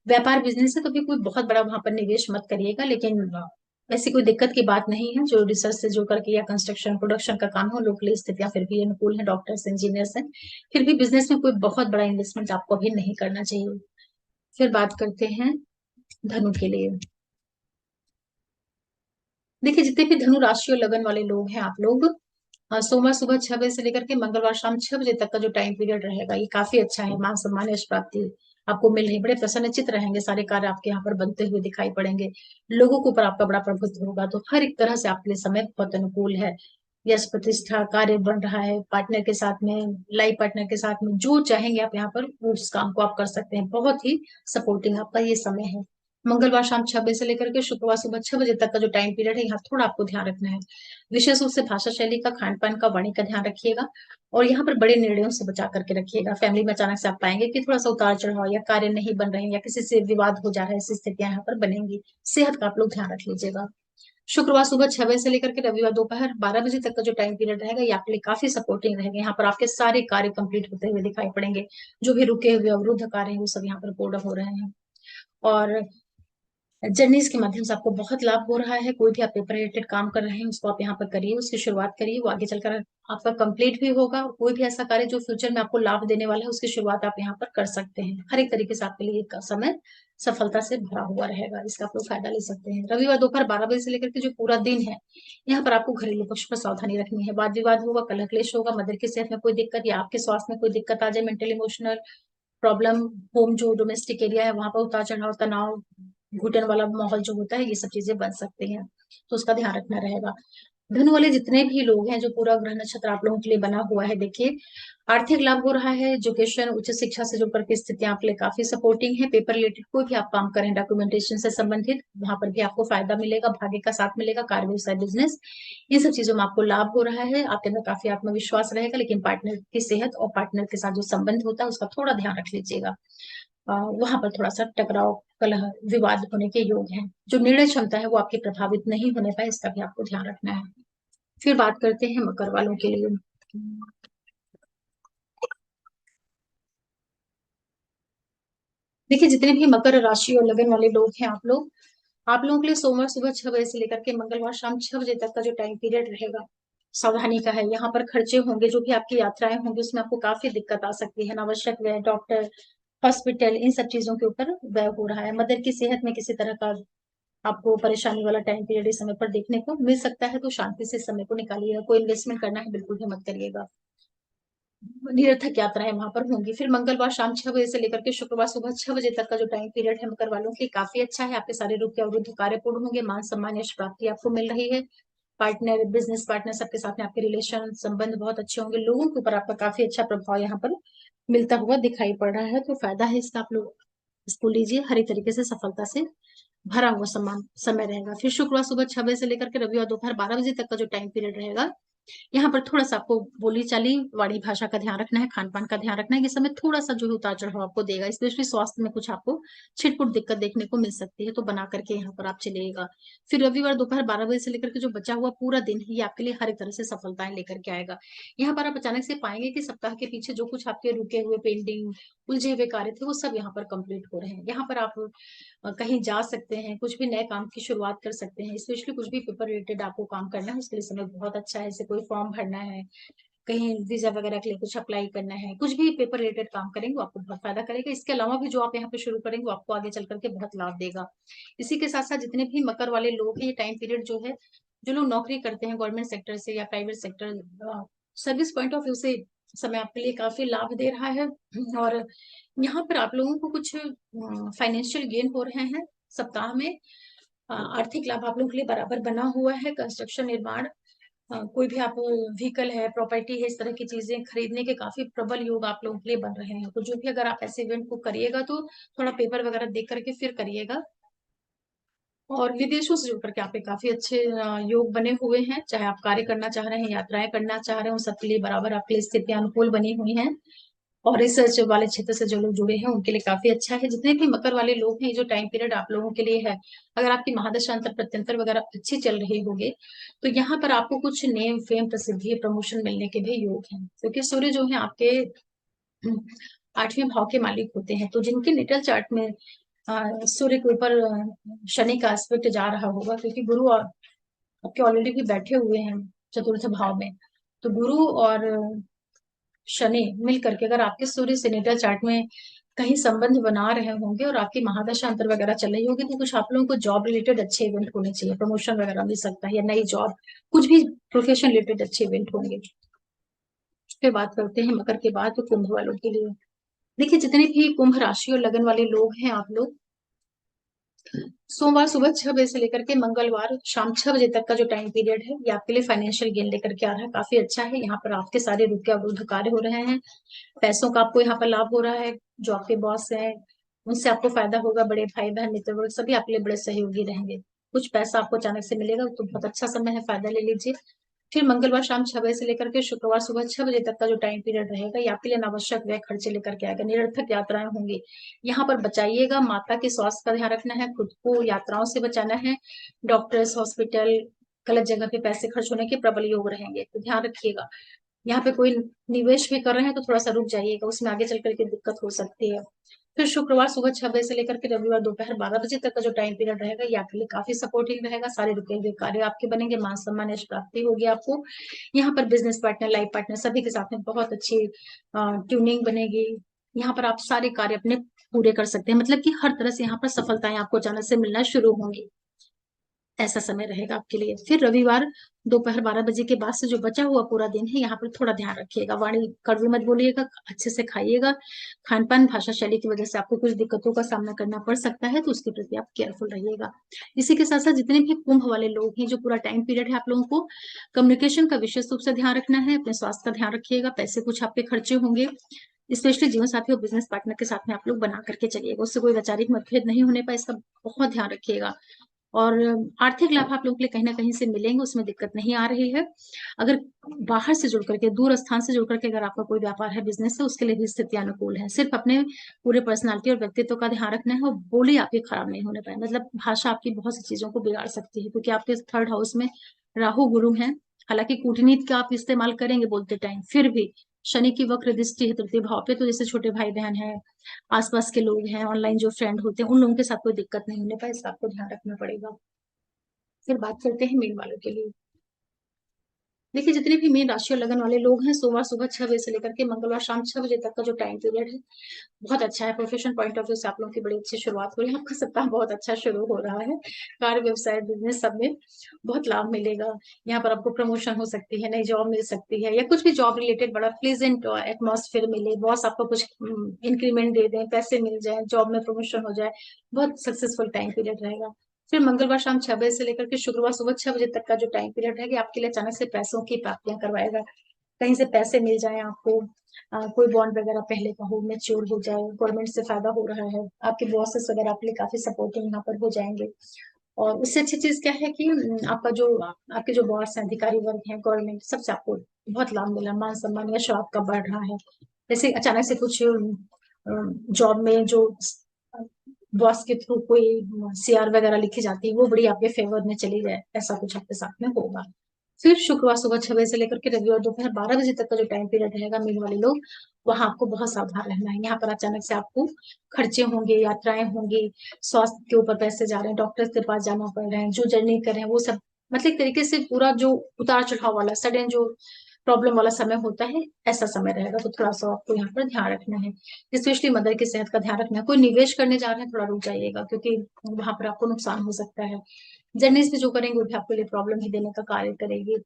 व्यापार बिजनेस है तो भी कोई बहुत बड़ा वहां पर निवेश मत करिएगा, लेकिन ऐसी कोई दिक्कत की बात नहीं है। जो रिसर्च से जुड़ करके या कंस्ट्रक्शन प्रोडक्शन का काम हो, लोग के लिए स्थितियां फिर भी अनुकूल है, डॉक्टर्स इंजीनियर्स हैं। फिर भी बिजनेस में कोई बहुत बड़ा इन्वेस्टमेंट आपको अभी नहीं करना चाहिए। फिर बात करते हैं धनु के लिए। देखिए जितने भी धनु राशि और लगन वाले लोग हैं आप लोग, सोमवार सुबह 6 बजे से लेकर के मंगलवार शाम 6 बजे तक का जो टाइम पीरियड रहेगा ये काफी अच्छा है। मान सम्मान यश प्राप्ति आपको मिल रही, बड़े प्रसन्नचित रहेंगे, सारे कार्य आपके यहाँ पर बनते हुए दिखाई पड़ेंगे। लोगों के ऊपर आपका बड़ा प्रभुत्व होगा, तो हर एक तरह से आपके लिए समय बहुत अनुकूल है। यश प्रतिष्ठा कार्य बन रहा है, पार्टनर के साथ में, लाइफ पार्टनर के साथ में जो चाहेंगे आप यहाँ पर उस काम को आप कर सकते हैं। बहुत ही सपोर्टिंग आपका ये समय है। मंगलवार शाम 6 बजे से लेकर के शुक्रवार सुबह 6 बजे तक का जो टाइम पीरियड है, यहाँ थोड़ा आपको ध्यान रखना है। विशेष रूप से भाषा शैली का, खान पान का, वाणी का ध्यान रखिएगा। और यहाँ पर बड़े निर्णयों से बचा करके रखिएगा। फैमिली में अचानक से आप पाएंगे कि थोड़ा सा उतार चढ़ाव, या कार्य नहीं बन रहे हैं, या किसी से विवाद हो जा रहा है, ऐसी स्थितियां यहाँ पर बनेंगी। सेहत का आप लोग ध्यान रख लीजिएगा। शुक्रवार सुबह 6 बजे से लेकर के रविवार दोपहर 12 बजे तक का जो टाइम पीरियड रहेगा, ये आपके लिए काफी सपोर्टिंग रहेगा। यहाँ पर आपके सारे कार्य कंप्लीट होते हुए दिखाई पड़ेंगे। जो भी रुके हुए अवरुद्ध कार्य हैं वो सब यहाँ पर पूर्ण हो रहे हैं। और जर्नीज के माध्यम से आपको बहुत लाभ हो रहा है। कोई भी आप पेपर रिलेटेड काम कर रहे हैं उसको आप यहाँ पर करिए, उसकी शुरुआत करिए, वो आगे चलकर आपका कंप्लीट भी होगा। कोई भी ऐसा कार्य जो फ्यूचर में आपको लाभ देने वाला है उसकी शुरुआत आप यहाँ पर कर सकते हैं। हर एक तरीके से आपके लिए एक समय सफलता से भरा हुआ रहेगा, इसका आप लोग फायदा ले सकते हैं। रविवार दोपहर 12 बजे से लेकर के जो पूरा दिन है, यहाँ पर आपको घरेलू पक्ष पर सावधानी रखनी है। वाद विवाद होगा, कलह क्लेश होगा, मदर की सेहत में कोई दिक्कत या आपके स्वास्थ्य में कोई दिक्कत आ जाए, मेंटल इमोशनल प्रॉब्लम, होम जो डोमेस्टिक एरिया है वहां पर उतार चढ़ाव, तनाव, घुटन वाला माहौल जो होता है, ये सब चीजें बन सकती हैं, तो उसका ध्यान रखना रहेगा। धनु वाले जितने भी लोग हैं, जो पूरा ग्रह नक्षत्र आप लोगों के लिए बना हुआ है, देखिए आर्थिक लाभ हो रहा है। एजुकेशन उच्च शिक्षा से जुड़कर के स्थितियां आपके लिए काफी सपोर्टिंग है। पेपर रिलेटेड कोई भी आप काम करें डॉक्यूमेंटेशन से संबंधित, वहां पर भी आपको फायदा मिलेगा, भाग्य का साथ मिलेगा। कार्य व्यवसाय बिजनेस, इन सब चीजों में आपको लाभ हो रहा है। आपके अंदर काफी आत्मविश्वास रहेगा, लेकिन पार्टनर की सेहत और पार्टनर के साथ जो संबंध होता है उसका थोड़ा ध्यान रख लीजिएगा। वहां पर थोड़ा सा टकराव, कलह, विवाद होने के योग हैं। जो निर्णय क्षमता है वो आपकी प्रभावित नहीं होने पाए, इसका भी आपको ध्यान रखना है। फिर बात करते हैं मकर वालों के लिए। देखिए जितने भी मकर राशि और लगन वाले लोग हैं आप लोगों के लिए सोमवार सुबह 6 बजे से लेकर के मंगलवार शाम 6 बजे तक का जो टाइम पीरियड रहेगा, सावधानी का है। यहाँ पर खर्चे होंगे, जो भी आपकी यात्राएं होंगी उसमें आपको काफी दिक्कत आ सकती है। अनावश्यक व्यय, डॉक्टर, हॉस्पिटल, इन सब चीजों के ऊपर व्यय हो रहा है। मदर की सेहत में किसी तरह का आपको परेशानी वाला टाइम पीरियड इस समय पर देखने को मिल सकता है, तो शांति से इस समय को निकालिएगा। कोई इन्वेस्टमेंट करना है बिल्कुल भी मत करिएगा। निरर्थक यात्राएं वहां पर होंगी। फिर मंगलवार शाम 6 बजे से लेकर के शुक्रवार सुबह 6 बजे तक का जो टाइम पीरियड है मकर वालों के लिए काफी अच्छा है। आपके सारे रुक के अवरुद्ध कार्य पूर्ण होंगे, मान सम्मान यश प्राप्ति आपको मिल रही है। पार्टनर, बिजनेस पार्टनर, सबके साथ में आपके रिलेशन संबंध बहुत अच्छे होंगे। लोगों के ऊपर आपका काफी अच्छा प्रभाव यहाँ पर मिलता हुआ दिखाई पड़ रहा है, तो फायदा है इसका आप लोग इसको लीजिए, हर एक तरीके से सफलता से भरा हुआ समय रहेगा। फिर शुक्रवार सुबह 6 बजे से लेकर के रविवार दोपहर 12 बजे तक का जो टाइम पीरियड रहेगा, यहाँ पर थोड़ा सा आपको बोली चाली वाणी भाषा का ध्यान रखना है, खान पान का ध्यान रखना है। इस समय थोड़ा सा जो है उतार चढ़ाव आपको देगा, स्पेशली स्वास्थ्य में कुछ आपको छिटपुट दिक्कत देखने को मिल सकती है, तो बना करके यहाँ पर आप चलिएगा। फिर रविवार दोपहर 12 बजे से लेकर के जो बचा हुआ पूरा दिन है, ये आपके लिए हर एक तरह से सफलताएं लेकर के आएगा। यहाँ पर आप अचानक से पाएंगे कि सप्ताह के पीछे जो कुछ आपके रुके हुए पेंडिंग उलझे हुए कार्य थे, वो सब यहाँ पर कंप्लीट हो रहे हैं। यहाँ पर आप कहीं जा सकते हैं, कुछ भी नए काम की शुरुआत कर सकते हैं, स्पेशली कुछ भी पेपर रिलेटेड आपको काम करना है उसके लिए समय बहुत अच्छा है। जैसे कोई फॉर्म भरना है, कहीं वीजा वगैरह के लिए कुछ अप्लाई करना है, कुछ भी पेपर रिलेटेड काम करेंगे वो आपको बहुत फायदा करेगा। इसके अलावा भी जो आप यहाँ पे शुरू करेंगे वो आपको आगे चल करके बहुत लाभ देगा। इसी के साथ साथ जितने भी मकर वाले लोग हैं, ये टाइम पीरियड जो है, जो लोग नौकरी करते हैं गवर्नमेंट सेक्टर से या private sector, service point of view से समय आपके लिए काफी लाभ दे रहा है। और यहाँ पर आप लोगों को कुछ फाइनेंशियल गेन हो रहे हैं सप्ताह में। आर्थिक लाभ आप लोगों के लिए बराबर बना हुआ है। कंस्ट्रक्शन, निर्माण, कोई भी आप व्हीकल है, प्रॉपर्टी है, इस तरह की चीजें खरीदने के काफी प्रबल योग आप लोगों के लिए बन रहे हैं। तो जो भी अगर आप ऐसे इवेंट को करिएगा तो थोड़ा पेपर वगैरह देख करके फिर करिएगा। और विदेशों से जुड़ करके आपके काफी अच्छे योग बने हुए हैं। चाहे आप कार्य करना चाह रहे हैं, यात्राएं करना चाह रहे हैं, उन सबके लिए बराबर आपके लिए स्थितियां अनुकूल बनी हुई हैं। और रिसर्च वाले क्षेत्र से जो लोग जुड़े हैं उनके लिए काफी अच्छा है। जितने भी मकर वाले लोग हैं, ये जो टाइम पीरियड आप लोगों के लिए है, अगर आपकी महादशा अंतर प्रत्यंतर वगैरह अच्छी चल रही होगी तो यहाँ पर आपको कुछ नेम फेम प्रसिद्धि प्रमोशन मिलने के भी योग हैं, क्योंकि सूर्य जो है आपके 8वें भाव के मालिक होते हैं। तो जिनके नेटल चार्ट में सूर्य के ऊपर शनि का एस्पेक्ट जा रहा होगा, क्योंकि गुरु और आपके ऑलरेडी भी बैठे हुए हैं चतुर्थ भाव में, तो गुरु और शनि मिल करके अगर आपके सूर्य से नेटल चार्ट में कहीं संबंध बना रहे होंगे और आपकी महादशा अंतर वगैरह चल रही होगी, तो कुछ आप लोगों को जॉब रिलेटेड अच्छे इवेंट होने चाहिए, प्रमोशन वगैरह मिल सकता है या नई जॉब, कुछ भी प्रोफेशन रिलेटेड अच्छे इवेंट होंगे। फिर बात करते हैं मकर के बाद तो कुंभ वालों के लिए। देखिए, जितने भी कुंभ राशि और लगन वाले लोग हैं, आप लोग सोमवार सुबह 6 बजे से लेकर के मंगलवार शाम 6 बजे तक का जो टाइम पीरियड है, ये आपके लिए फाइनेंशियल गेन लेकर के आ रहा है, काफी अच्छा है। यहाँ पर आपके सारे रुके अवरुद्ध कार्य हो रहे हैं, पैसों का आपको यहाँ पर लाभ हो रहा है। जो आपके बॉस हैं उनसे आपको फायदा होगा, बड़े भाई बहन मित्र वर्ग सभी आपके लिए बड़े सहयोगी रहेंगे। कुछ पैसा आपको अचानक से मिलेगा, तो बहुत अच्छा समय है, फायदा ले लीजिए। फिर मंगलवार शाम 6 बजे से लेकर के शुक्रवार सुबह 6 बजे तक का जो टाइम पीरियड रहेगा, ये आपके लिए अनावश्यक व्यय खर्चे लेकर के आएगा, निरर्थक यात्राएं होंगी। यहाँ पर बचाइएगा, माता के स्वास्थ्य का ध्यान रखना है, खुद को यात्राओं से बचाना है। डॉक्टर्स, हॉस्पिटल, गलत जगह पे पैसे खर्च होने के प्रबल योग रहेंगे, तो ध्यान रखिएगा। यहाँ पे कोई निवेश भी कर रहे हैं तो थोड़ा सा रुक जाइएगा, उसमें आगे चल करके दिक्कत हो सकती है। फिर शुक्रवार सुबह 6 बजे से लेकर के रविवार दोपहर 12 बजे तक का जो टाइम पीरियड रहेगा, ये आपके लिए काफी सपोर्टिव रहेगा। सारे रुके हुए कार्य आपके बनेंगे, मान सम्मान यश प्राप्ति होगी आपको। यहाँ पर बिजनेस पार्टनर, लाइफ पार्टनर सभी के साथ में बहुत अच्छी ट्यूनिंग बनेगी। यहाँ पर आप सारे कार्य अपने पूरे कर सकते हैं, मतलब कि हर तरह से यहाँ पर सफलताएं आपको अचानक से मिलना शुरू होंगी। ऐसा समय रहेगा आपके लिए। फिर रविवार दोपहर 12 बजे के बाद से जो बचा हुआ पूरा दिन है, यहाँ पर थोड़ा ध्यान रखिएगा, वाणी कड़वी मत बोलिएगा, अच्छे से खाइएगा। खान पान भाषा शैली की वजह से आपको कुछ दिक्कतों का सामना करना पड़ सकता है, तो उसके प्रति आप केयरफुल रहिएगा। इसी के साथ साथ जितने भी कुंभ वाले लोग हैं, जो पूरा टाइम पीरियड है, आप लोगों को कम्युनिकेशन का विशेष रूप से ध्यान रखना है, अपने स्वास्थ्य का ध्यान रखिएगा। पैसे कुछ आपके खर्चे होंगे, स्पेशली जीवन साथी और बिजनेस पार्टनर के साथ में आप लोग बना करके चलिएगा, उससे कोई वैचारिक मतभेद नहीं होने पाए, इसका बहुत ध्यान रखिएगा। और आर्थिक लाभ आप लोग के लिए कहीं ना कहीं से मिलेंगे, उसमें दिक्कत नहीं आ रही है। अगर बाहर से जुड़ करके, दूर स्थान से जुड़ करके अगर आपका कोई व्यापार है, बिजनेस है, उसके लिए भी स्थिति अनुकूल है। सिर्फ अपने पूरे पर्सनालिटी और व्यक्तित्व का ध्यान रखना है, और बोली आपकी खराब नहीं होने पाए, मतलब भाषा आपकी बहुत सी चीजों को बिगाड़ सकती है, क्योंकि आपके 3rd हाउस में राहु गुरु हैं। हालांकि कूटनीति का आप इस्तेमाल करेंगे बोलते टाइम, फिर भी शनि की वक्र दृष्टि है 3य भाव पे, तो जैसे छोटे भाई बहन है, आसपास के लोग हैं, ऑनलाइन जो फ्रेंड होते हैं, उन लोगों के साथ कोई दिक्कत नहीं होने पाए, इसका आपको ध्यान रखना पड़ेगा। फिर बात करते हैं मीन वालों के लिए। देखिए, जितने भी मीन राशि और लगन वाले लोग हैं, सोमवार सुबह 6 बजे से लेकर के मंगलवार शाम 6 बजे तक का जो टाइम पीरियड है, बहुत अच्छा है। प्रोफेशन पॉइंट ऑफ व्यू से आप लोगों की बड़ी अच्छी शुरुआत हो रही है, आपका सप्ताह बहुत अच्छा शुरू हो रहा है। कार्य, व्यवसाय, बिजनेस सब में बहुत लाभ मिलेगा। यहाँ पर आपको प्रमोशन हो सकती है, नई जॉब मिल सकती है, या कुछ भी जॉब रिलेटेड बड़ा प्लेजेंट एटमॉस्फेयर मिले, बॉस आपको कुछ इंक्रीमेंट दे दें, पैसे मिल जाए, जॉब में प्रमोशन हो जाए, बहुत सक्सेसफुल टाइम पीरियड रहेगा। फिर मंगलवार शाम 6 बजे से लेकर के शुक्रवार सुबह 6 बजे तक का जो टाइम पीरियड है, आपके लिए अचानक से पैसों की प्राप्तियां करवाएगा। कहीं से पैसे मिल जाए आपको, कोई बॉन्ड वगैरह पहले का हो, मैच्योर हो जाए, गवर्नमेंट से फायदा हो रहा है, आपके बॉसेस वगैरह आपके लिए काफी सपोर्टिव यहाँ पर हो जाएंगे। और उससे अच्छी चीज क्या है कि आपका जो आपके जो बॉस हैं, अधिकारी वर्ग हैं, गवर्नमेंट, सबसे आपको बहुत लाभ मिला, मान सम्मान यश आपका बढ़ रहा है। जैसे अचानक से कुछ जॉब में जो बॉस के थ्रू कोई सीआर वगैरह लिखी जाती है, वो बड़ी आपके फेवर में चली जाए, ऐसा कुछ आपके साथ में होगा। फिर शुक्रवार सुबह 6 बजे से लेकर के रविवार दोपहर 12 बजे तक का जो टाइम पीरियड रहेगा, मीन वाले लोग वहां आपको बहुत सावधान रहना है। यहाँ पर अचानक से आपको खर्चे होंगे, यात्राएं होंगी, स्वास्थ्य के ऊपर पैसे जा रहे हैं, डॉक्टर के पास जाना पड़ रहे हैं, जो जर्नी कर रहे हैं वो सब, मतलब एक तरीके से पूरा जो उतार चढ़ाव वाला सडन जो प्रॉब्लम वाला समय होता है, ऐसा समय रहेगा। तो थोड़ा सा आपको यहाँ पर ध्यान रखना है, स्पेशली मदर की सेहत का ध्यान रखना है। कोई निवेश करने जा रहे हैं, थोड़ा रुक जाइएगा, क्योंकि वहां पर आपको नुकसान हो सकता है। जर्नीज भी जो करेंगे वो भी आपके लिए प्रॉब्लम ही देने का कार्य करेगी।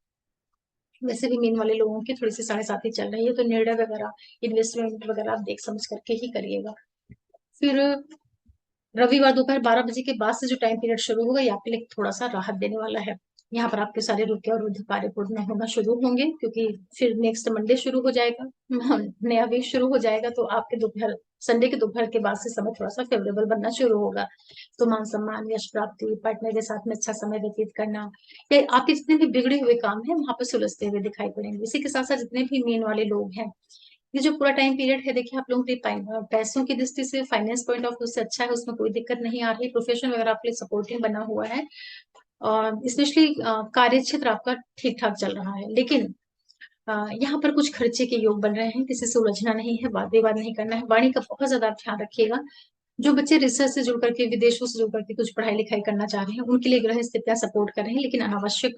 वैसे भी मीन वाले लोगों की थोड़ी सी 7.5 चल रही है, तो निर्णय वगैरह, इन्वेस्टमेंट वगैरह आप देख समझ करके ही करिएगा। फिर रविवार दोपहर 12 बजे के बाद से जो टाइम पीरियड शुरू होगा, ये आपके लिए थोड़ा सा राहत देने वाला है। यहाँ पर आपके सारे रुके और रुद्ध कार्य पूर्ण होना शुरू होंगे, क्योंकि फिर नेक्स्ट मंडे शुरू हो जाएगा, नया वीक शुरू हो जाएगा, तो आपके दोपहर, संडे के दोपहर के बाद से समय थोड़ा सा फेवरेबल बनना शुरू होगा। तो मान सम्मान, यश प्राप्ति, पार्टनर के साथ में अच्छा समय व्यतीत करना, या आपके जितने भी बिगड़े हुए काम है वहां पर सुलझते हुए दिखाई पड़ेंगे। इसी के साथ साथ जितने भी मीन वाले लोग हैं, ये जो पूरा टाइम पीरियड है, देखिए आप लोगों के पैसों की दृष्टि से, फाइनेंस पॉइंट ऑफ व्यू से अच्छा है, उसमें कोई दिक्कत नहीं आ रही। प्रोफेशन वगैरह आपके लिए सपोर्टिव बना हुआ है, और स्पेशली कार्य क्षेत्र आपका ठीक ठाक चल रहा है। लेकिन यहाँ पर कुछ खर्चे के योग बन रहे हैं, किसी से उलझना नहीं है, वाद विवाद नहीं करना है, वाणी का बहुत ज्यादा आप ध्यान रखिएगा। जो बच्चे रिसर्च से जुड़ करके, विदेशों से जुड़ करके कुछ पढ़ाई लिखाई करना चाह रहे हैं, उनके लिए ग्रह स्थितियां सपोर्ट कर रहे हैं, लेकिन अनावश्यक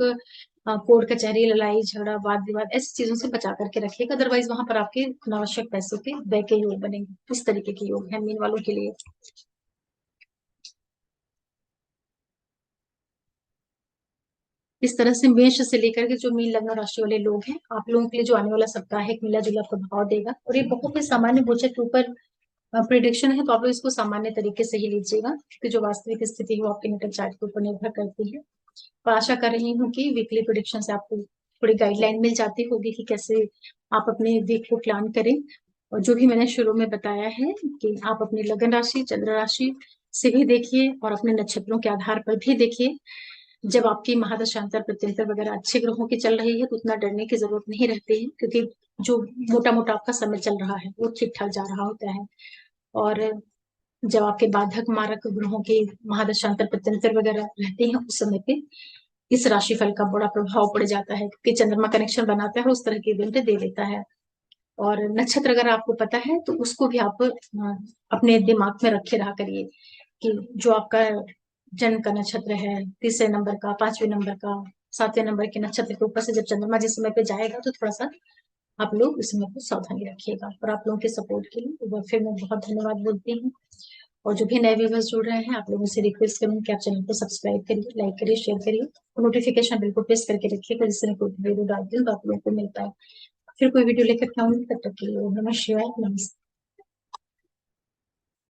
कोर्ट कचहरी, लड़ाई झगड़ा, वाद विवाद, ऐसी चीजों से बचा करके रखिएगा। अदरवाइज वहां पर आपके अनावश्यक पैसों के व्यय के योग बनेंगे। इस तरीके के योग है मीन वालों के लिए। इस तरह से मेष से लेकर के जो मीन लग्न राशि वाले लोग हैं, आप लोगों के लिए जो आने वाला सप्ताह है, एक मिला जुला प्रभाव देगा, और ये बहुत ही सामान्य गोचर के ऊपर प्रिडिक्शन है, तो आप लोग इसको सामान्य तरीके से ही लीजिएगा, क्योंकि जो वास्तविक स्थिति है वो आपके नेटल चार्ट के ऊपर निर्भर करती है। और आशा कर रही हूँ कि वीकली प्रिडिक्शन से आपको थोड़ी गाइडलाइन मिल जाती होगी कि कैसे आप अपने वीक को प्लान करें। और जो भी मैंने शुरू में बताया है कि आप अपनी लगन राशि, चंद्र राशि से भी देखिए, और अपने नक्षत्रों के आधार पर भी देखिए। जब आपकी महादशांतर प्रत्यंतर वगैरह अच्छे ग्रहों की चल रही है, तो उतना डरने की जरूरत नहीं रहती है, क्योंकि जो मोटा मोटा आपका समय चल रहा है वो ठीक ठाक जा रहा होता है। और जब आपके बाधक मारक ग्रहों के महादशांतर प्रत्यंतर वगैरह रहते हैं, उस समय पे इस राशिफल का बड़ा प्रभाव पड़ जाता है, क्योंकि चंद्रमा कनेक्शन बनाता है, उस तरह के इवेंट दे देता है। और नक्षत्र अगर आपको पता है, तो उसको भी आप अपने दिमाग में रखे रहा करिए, कि जो आपका जन्म का नक्षत्र है, तीसरे नंबर का, 5वें नंबर का, 7वें नंबर के नक्षत्र के ऊपर से जब चंद्रमा जिस समय पे जाएगा, तो थोड़ा सा आप लोग इस समय पर सावधानी रखिएगा। और आप लोगों के सपोर्ट के लिए एक बार फिर मैं बहुत धन्यवाद बोलती हूँ। और जो भी नए व्यूवर्स जुड़ रहे हैं, आप लोगों से रिक्वेस्ट करूँ कि आप चैनल को सब्सक्राइब करिए, लाइक करिए, शेयर करिए, नोटिफिकेशन बिल को प्रेस करके रखिएगा, जिससे मैं कोई वीडियो डालती हूँ तो आप लोगों को मिलता है। फिर कोई वीडियो लेकर के आऊंगी, तब तक के लिए नमः शिवाय, नमस्ते।